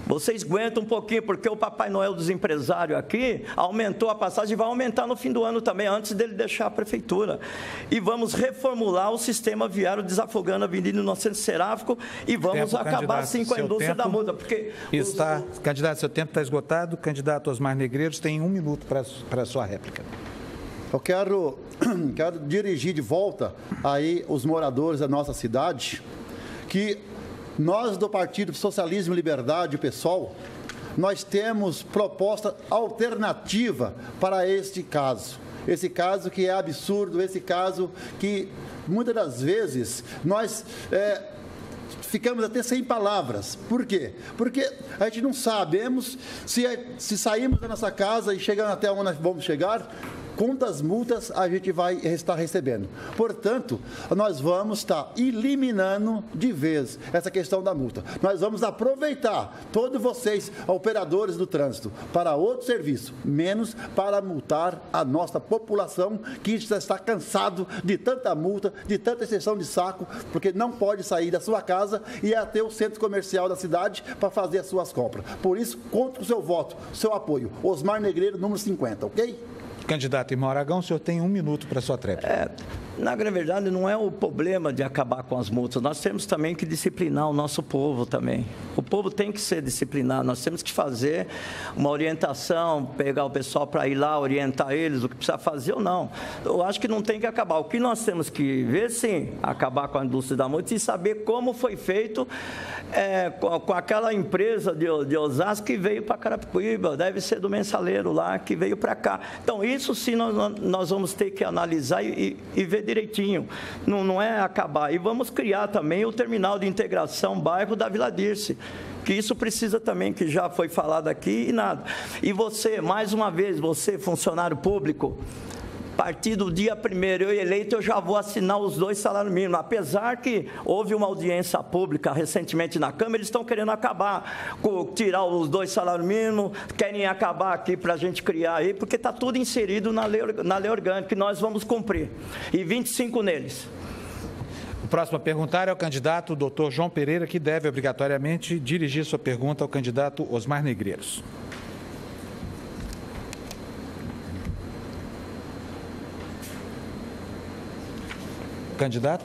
Vocês aguentam um pouquinho, porque o Papai Noel dos empresários aqui aumentou a passagem e vai aumentar no fim do ano também, antes dele deixar a prefeitura. E vamos reformular o sistema viário, desafogando a Avenida Inocêncio Seráfico, e vamos acabar assim com a indústria da multa. Porque Candidato, seu tempo está esgotado. Candidato Osmar Negreiros tem 1 minuto para a sua réplica. Eu quero dirigir de volta aí os moradores da nossa cidade, que nós do Partido Socialismo e Liberdade, PSOL, nós temos proposta alternativa para este caso. Esse caso que é absurdo, esse caso que muitas das vezes nós ficamos até sem palavras. Por quê? Porque a gente não sabemos se saímos da nossa casa e chegando até onde nós vamos chegar, quantas multas a gente vai estar recebendo. Portanto, nós vamos estar eliminando de vez essa questão da multa. Nós vamos aproveitar todos vocês, operadores do trânsito, para outro serviço, menos para multar a nossa população, que já está cansado de tanta multa, de tanta exceção de saco, porque não pode sair da sua casa e ir até o centro comercial da cidade para fazer as suas compras. Por isso, conto com o seu voto, seu apoio. Osmar Negreiro, número 50, ok? Candidato irmão Aragão, o senhor tem 1 minuto para a sua tréplica. Na verdade, não é o problema de acabar com as multas. Nós temos também que disciplinar o nosso povo também. O povo tem que ser disciplinado. Nós temos que fazer uma orientação, pegar o pessoal para ir lá, orientar eles o que precisa fazer ou não. Eu acho que não tem que acabar. O que nós temos que ver, sim, acabar com a indústria da multa e saber como foi feito com aquela empresa de Osasco que veio para Carapicuíba. Deve ser do Mensaleiro lá que veio para cá. Então, isso sim nós vamos ter que analisar e ver direitinho, não é acabar. E vamos criar também o terminal de integração bairro da Vila Dirce, que isso precisa também, que já foi falado aqui e nada. E você, mais uma vez, você, funcionário público, a partir do dia 1º, eu eleito, eu já vou assinar os 2 salários mínimos. Apesar que houve uma audiência pública recentemente na Câmara, eles estão querendo acabar, tirar os 2 salários mínimos, querem acabar aqui para a gente criar aí, porque está tudo inserido na lei orgânica, que nós vamos cumprir. E 25 neles. O próximo a perguntar é o candidato Dr. João Pereira, que deve obrigatoriamente dirigir sua pergunta ao candidato Osmar Negreiros. Candidato?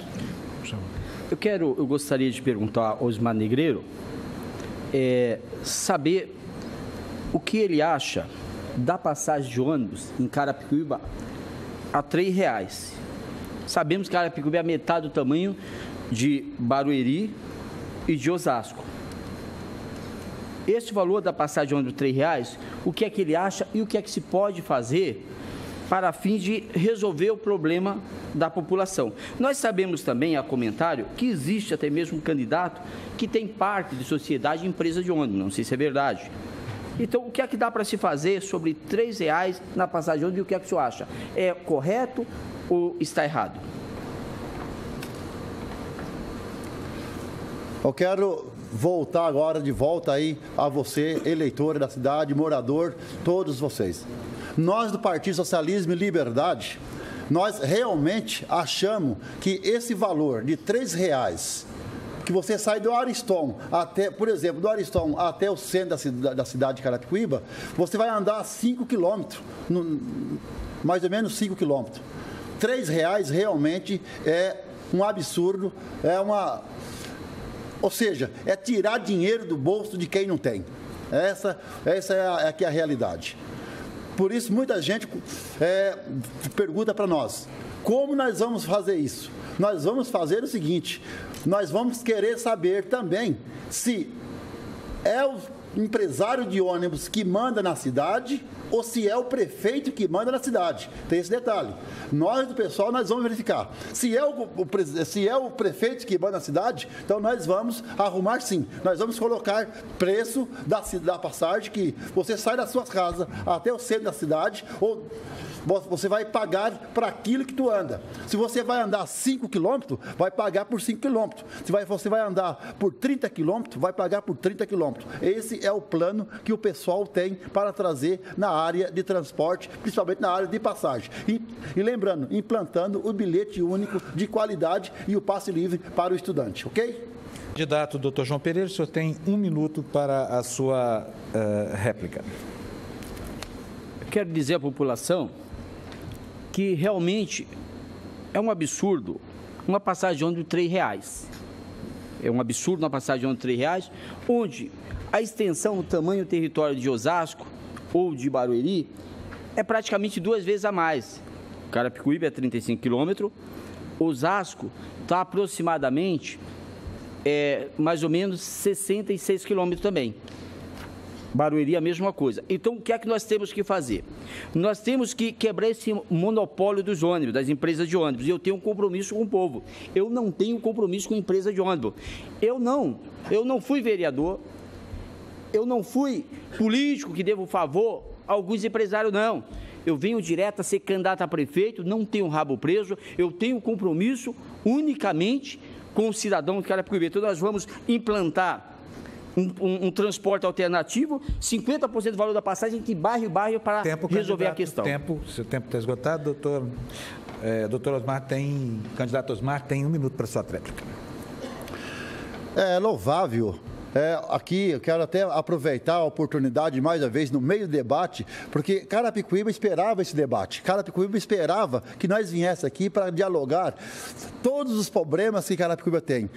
Eu gostaria de perguntar ao Osmar Negreiro, saber o que ele acha da passagem de ônibus em Carapicuíba a R$ 3. Sabemos que Carapicuíba é a metade do tamanho de Barueri e de Osasco. Esse valor da passagem de ônibus de R$ 3, o que é que ele acha e o que é que se pode fazer para fim de resolver o problema da população? Nós sabemos também, há comentário, que existe até mesmo um candidato que tem parte de sociedade e empresa de ônibus, não sei se é verdade. Então, o que é que dá para se fazer sobre R$ 3 na passagem de ônibus e o que é que o senhor acha? É correto ou está errado? Eu quero voltar agora, de volta aí a você, eleitor da cidade, morador, todos vocês. Nós do Partido Socialismo e Liberdade, nós realmente achamos que esse valor de R$ 3, que você sai do Ariston até, por exemplo, do Ariston até o centro da cidade de Carapicuíba, você vai andar 5 quilômetros, mais ou menos 5 quilômetros. R$ 3 realmente é um absurdo, ou seja, é tirar dinheiro do bolso de quem não tem. Essa é a realidade. Por isso, muita gente pergunta para nós, como nós vamos fazer isso? Nós vamos fazer o seguinte, nós vamos querer saber também se é o empresário de ônibus que manda na cidade ou se é o prefeito que manda na cidade. Tem esse detalhe. Nós, do pessoal, nós vamos verificar. Se é o prefeito que manda na cidade, então nós vamos arrumar sim. Nós vamos colocar preço da passagem, que você sai da sua casa até o centro da cidade, ou você vai pagar para aquilo que tu anda. Se você vai andar 5 quilômetros, vai pagar por 5 quilômetros. Se você vai andar por 30 quilômetros, vai pagar por 30 quilômetros. Esse é o plano que o pessoal tem para trazer na área de transporte, principalmente na área de passagem. E lembrando, implantando o bilhete único de qualidade e o passe livre para o estudante, ok? Candidato Dr. João Pereira, o senhor tem 1 minuto para a sua réplica. Quero dizer à população que realmente é um absurdo uma passagem de ônibus de R$ 3. É um absurdo uma passagem de ônibus de R$ 3, onde a extensão, o tamanho do território de Osasco ou de Barueri é praticamente 2 vezes a mais. Carapicuíba é 35 quilômetros, Osasco está aproximadamente mais ou menos 66 quilômetros também. Barueri a mesma coisa. Então, o que é que nós temos que fazer? Nós temos que quebrar esse monopólio dos ônibus, das empresas de ônibus. E eu tenho um compromisso com o povo. Eu não tenho compromisso com a empresa de ônibus. Eu não fui vereador, eu não fui político que devo favor a alguns empresários, não. Eu venho direto a ser candidato a prefeito, não tenho rabo preso, eu tenho compromisso unicamente com o cidadão de Carapicuíba. Então, nós vamos implantar um transporte alternativo, 50% do valor da passagem de bairro em bairro para resolver a questão. Seu tempo está esgotado, doutor Osmar candidato Osmar tem 1 minuto para sua réplica. É louvável Aqui eu quero até aproveitar a oportunidade mais uma vez no meio do debate, porque Carapicuíba esperava esse debate. Carapicuíba esperava que nós viéssemos aqui para dialogar todos os problemas que Carapicuíba tem.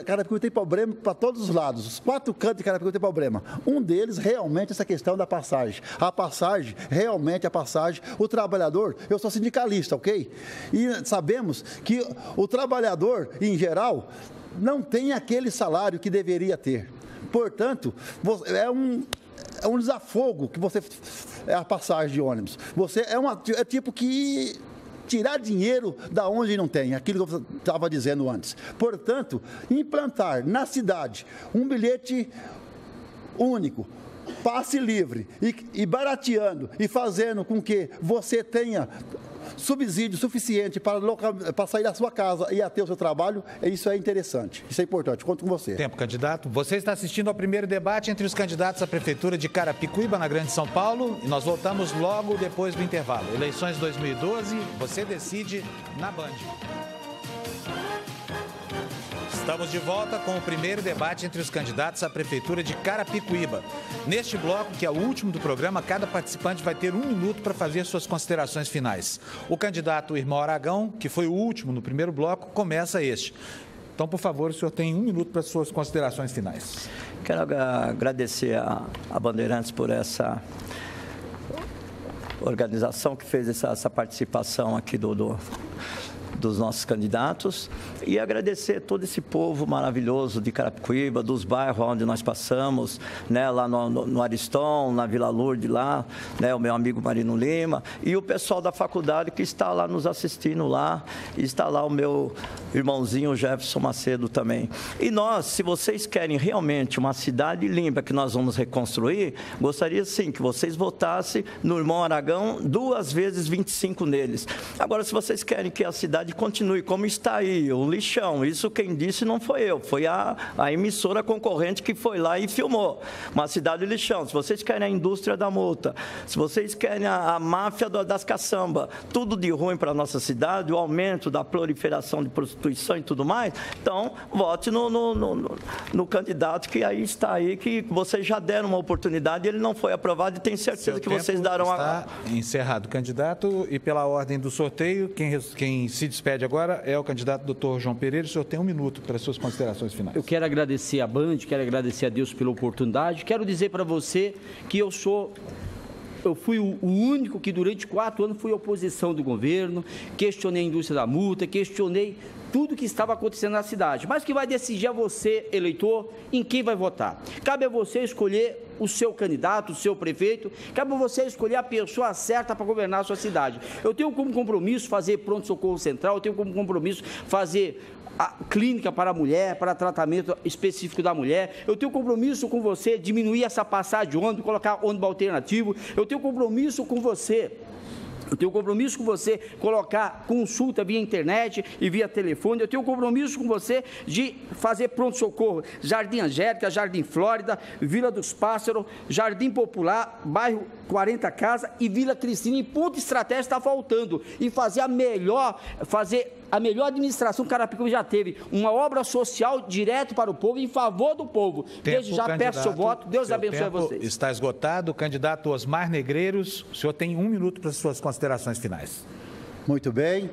Carapicuíba tem problema para todos os lados. Os 4 cantos de Carapicuíba tem problema. Um deles realmente é essa questão da passagem. Realmente a passagem, o trabalhador, eu sou sindicalista, ok? E sabemos que o trabalhador, em geral, não tem aquele salário que deveria ter. Portanto, é um desafogo que você é a passagem de ônibus. É tipo que tirar dinheiro da onde não tem, aquilo que eu estava dizendo antes. Portanto, implantar na cidade um bilhete único, passe livre e barateando e fazendo com que você tenha subsídio suficiente para sair da sua casa e até o seu trabalho, isso é interessante, isso é importante. Conto com você. Tempo, candidato. Você está assistindo ao primeiro debate entre os candidatos à Prefeitura de Carapicuíba, na Grande São Paulo, e nós voltamos logo depois do intervalo. Eleições 2012, você decide na Band. Estamos de volta com o primeiro debate entre os candidatos à Prefeitura de Carapicuíba. Neste bloco, que é o último do programa, cada participante vai ter 1 minuto para fazer suas considerações finais. O candidato Irmão Aragão, que foi o último no primeiro bloco, começa este. Então, por favor, o senhor tem 1 minuto para suas considerações finais. Quero agradecer a Bandeirantes por essa organização que fez essa participação aqui dos nossos candidatos e agradecer todo esse povo maravilhoso de Carapicuíba, dos bairros onde nós passamos, né, lá no Ariston, na Vila Lourdes, lá, né, o meu amigo Marino Lima e o pessoal da faculdade que está lá nos assistindo lá, e está lá o meu irmãozinho Jefferson Macedo também. E nós, se vocês querem realmente uma cidade limpa que nós vamos reconstruir, gostaria sim que vocês votassem no Irmão Aragão 2 vezes 25 neles. Agora, se vocês querem que a cidade continue como está aí, o lixão, isso quem disse não foi eu, foi a emissora concorrente que foi lá e filmou. Uma cidade lixão. Se vocês querem a indústria da multa, se vocês querem a máfia das caçamba, tudo de ruim para a nossa cidade, o aumento da proliferação de prostituição e tudo mais, então vote no candidato que aí está aí, que vocês já deram uma oportunidade, ele não foi aprovado e tenho certeza que vocês darão está encerrado, candidato, e pela ordem do sorteio, quem se despede agora é o candidato Dr. João Pereira. O senhor tem 1 minuto para as suas considerações finais. Eu quero agradecer a Band, quero agradecer a Deus pela oportunidade, quero dizer para você que eu fui o único que durante 4 anos fui oposição do governo, questionei a indústria da multa, questionei tudo que estava acontecendo na cidade, mas que vai decidir a você, eleitor, em quem vai votar. Cabe a você escolher o seu candidato, o seu prefeito, cabe a você escolher a pessoa certa para governar a sua cidade. Eu tenho como compromisso fazer pronto-socorro central, eu tenho como compromisso fazer a clínica para a mulher, para tratamento específico da mulher. Eu tenho compromisso com você diminuir essa passagem de ônibus, colocar ônibus alternativo. Eu tenho compromisso com você colocar consulta via internet e via telefone. Eu tenho compromisso com você de fazer pronto-socorro, Jardim Angélica, Jardim Flórida, Vila dos Pássaros, Jardim Popular, bairro 40 Casa e Vila Cristina. Em ponto estratégico está faltando. E fazer a melhor administração que Carapicuíba já teve, uma obra social direto para o povo, em favor do povo. Desde já peço seu voto, Deus abençoe vocês. Está esgotado. Candidato Osmar Negreiros, o senhor tem 1 minuto para as suas considerações finais. Muito bem.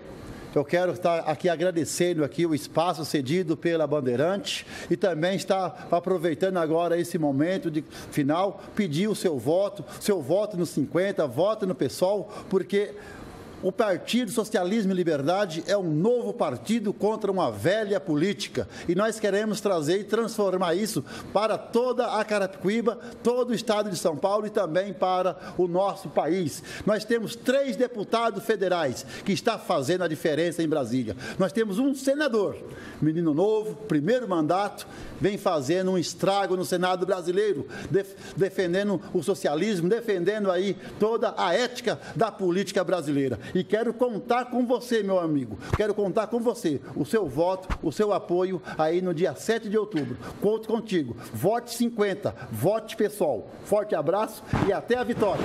Eu quero estar aqui agradecendo aqui o espaço cedido pela Bandeirante e também estar aproveitando agora esse momento de final, pedir o seu voto no 50, voto no PSOL, porque o Partido Socialismo e Liberdade é um novo partido contra uma velha política e nós queremos trazer e transformar isso para toda a Carapicuíba, todo o estado de São Paulo e também para o nosso país. Nós temos 3 deputados federais que estão fazendo a diferença em Brasília. Nós temos um senador, menino novo, primeiro mandato, vem fazendo um estrago no Senado brasileiro, defendendo o socialismo, defendendo aí toda a ética da política brasileira. E quero contar com você, meu amigo, quero contar com você, o seu voto, o seu apoio aí no dia 7 de outubro. Conto contigo. Vote 50, vote PSOL. Forte abraço e até a vitória.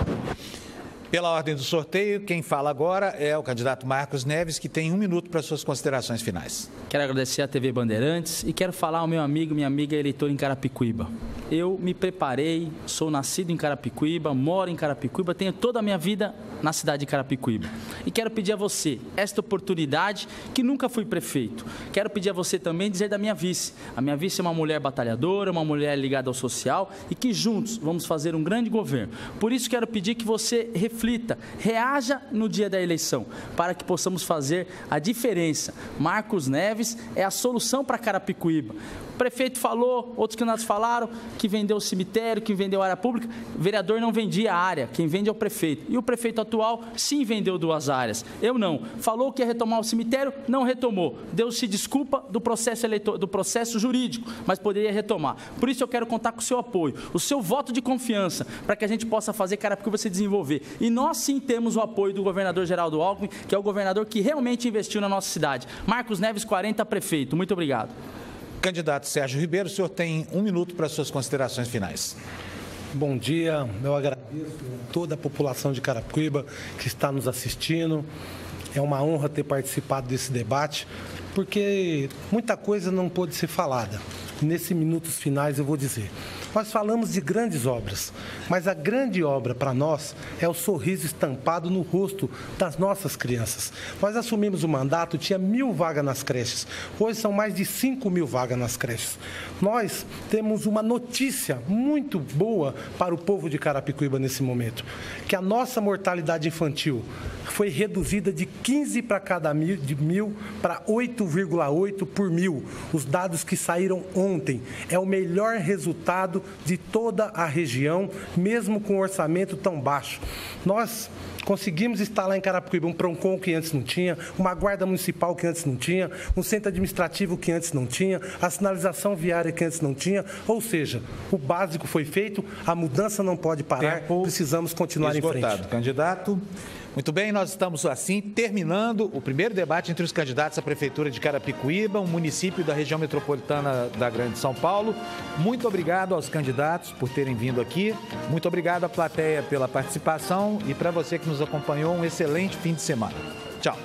Pela ordem do sorteio, quem fala agora é o candidato Marcos Neves, que tem 1 minuto para suas considerações finais. Quero agradecer à TV Bandeirantes e quero falar ao meu amigo, minha amiga eleitor em Carapicuíba. Eu me preparei, sou nascido em Carapicuíba, moro em Carapicuíba, tenho toda a minha vida na cidade de Carapicuíba. E quero pedir a você esta oportunidade, que nunca fui prefeito. Quero pedir a você também dizer da minha vice. A minha vice é uma mulher batalhadora, uma mulher ligada ao social e que juntos vamos fazer um grande governo. Por isso quero pedir que você reflita, reaja no dia da eleição, para que possamos fazer a diferença. Marcos Neves é a solução para Carapicuíba. O prefeito falou, outros candidatos falaram que vendeu o cemitério, que vendeu a área pública. O vereador não vendia a área, quem vende é o prefeito. E o prefeito atual, sim, vendeu 2 áreas. Eu não. Falou que ia retomar o cemitério, não retomou. Deu-se desculpa do processo jurídico, mas poderia retomar. Por isso eu quero contar com o seu apoio, o seu voto de confiança, para que a gente possa fazer Carapicuíba se desenvolver. E nós sim temos o apoio do governador Geraldo Alckmin, que é o governador que realmente investiu na nossa cidade. Marcos Neves, 40, prefeito. Muito obrigado. Candidato Sérgio Ribeiro, o senhor tem 1 minuto para suas considerações finais. Bom dia, eu agradeço a toda a população de Carapicuíba que está nos assistindo. É uma honra ter participado desse debate, porque muita coisa não pôde ser falada. Nesses minutos finais eu vou dizer. Nós falamos de grandes obras, mas a grande obra para nós é o sorriso estampado no rosto das nossas crianças. Nós assumimos o mandato, tinha 1.000 vagas nas creches. Hoje são mais de 5.000 vagas nas creches. Nós temos uma notícia muito boa para o povo de Carapicuíba nesse momento, que a nossa mortalidade infantil foi reduzida de 15 para cada 1.000 para 8,8 por 1.000. Os dados que saíram ontem é o melhor resultado de toda a região, mesmo com um orçamento tão baixo. Nós conseguimos instalar em Carapicuíba um PROCON que antes não tinha, uma guarda municipal que antes não tinha, um centro administrativo que antes não tinha, a sinalização viária que antes não tinha, ou seja, o básico foi feito, a mudança não pode parar, precisamos continuar esgotado. Em frente. Candidato. Muito bem, nós estamos assim terminando o primeiro debate entre os candidatos à Prefeitura de Carapicuíba, um município da região metropolitana da Grande São Paulo. Muito obrigado aos candidatos por terem vindo aqui. Muito obrigado à plateia pela participação e para você que nos acompanhou, um excelente fim de semana. Tchau.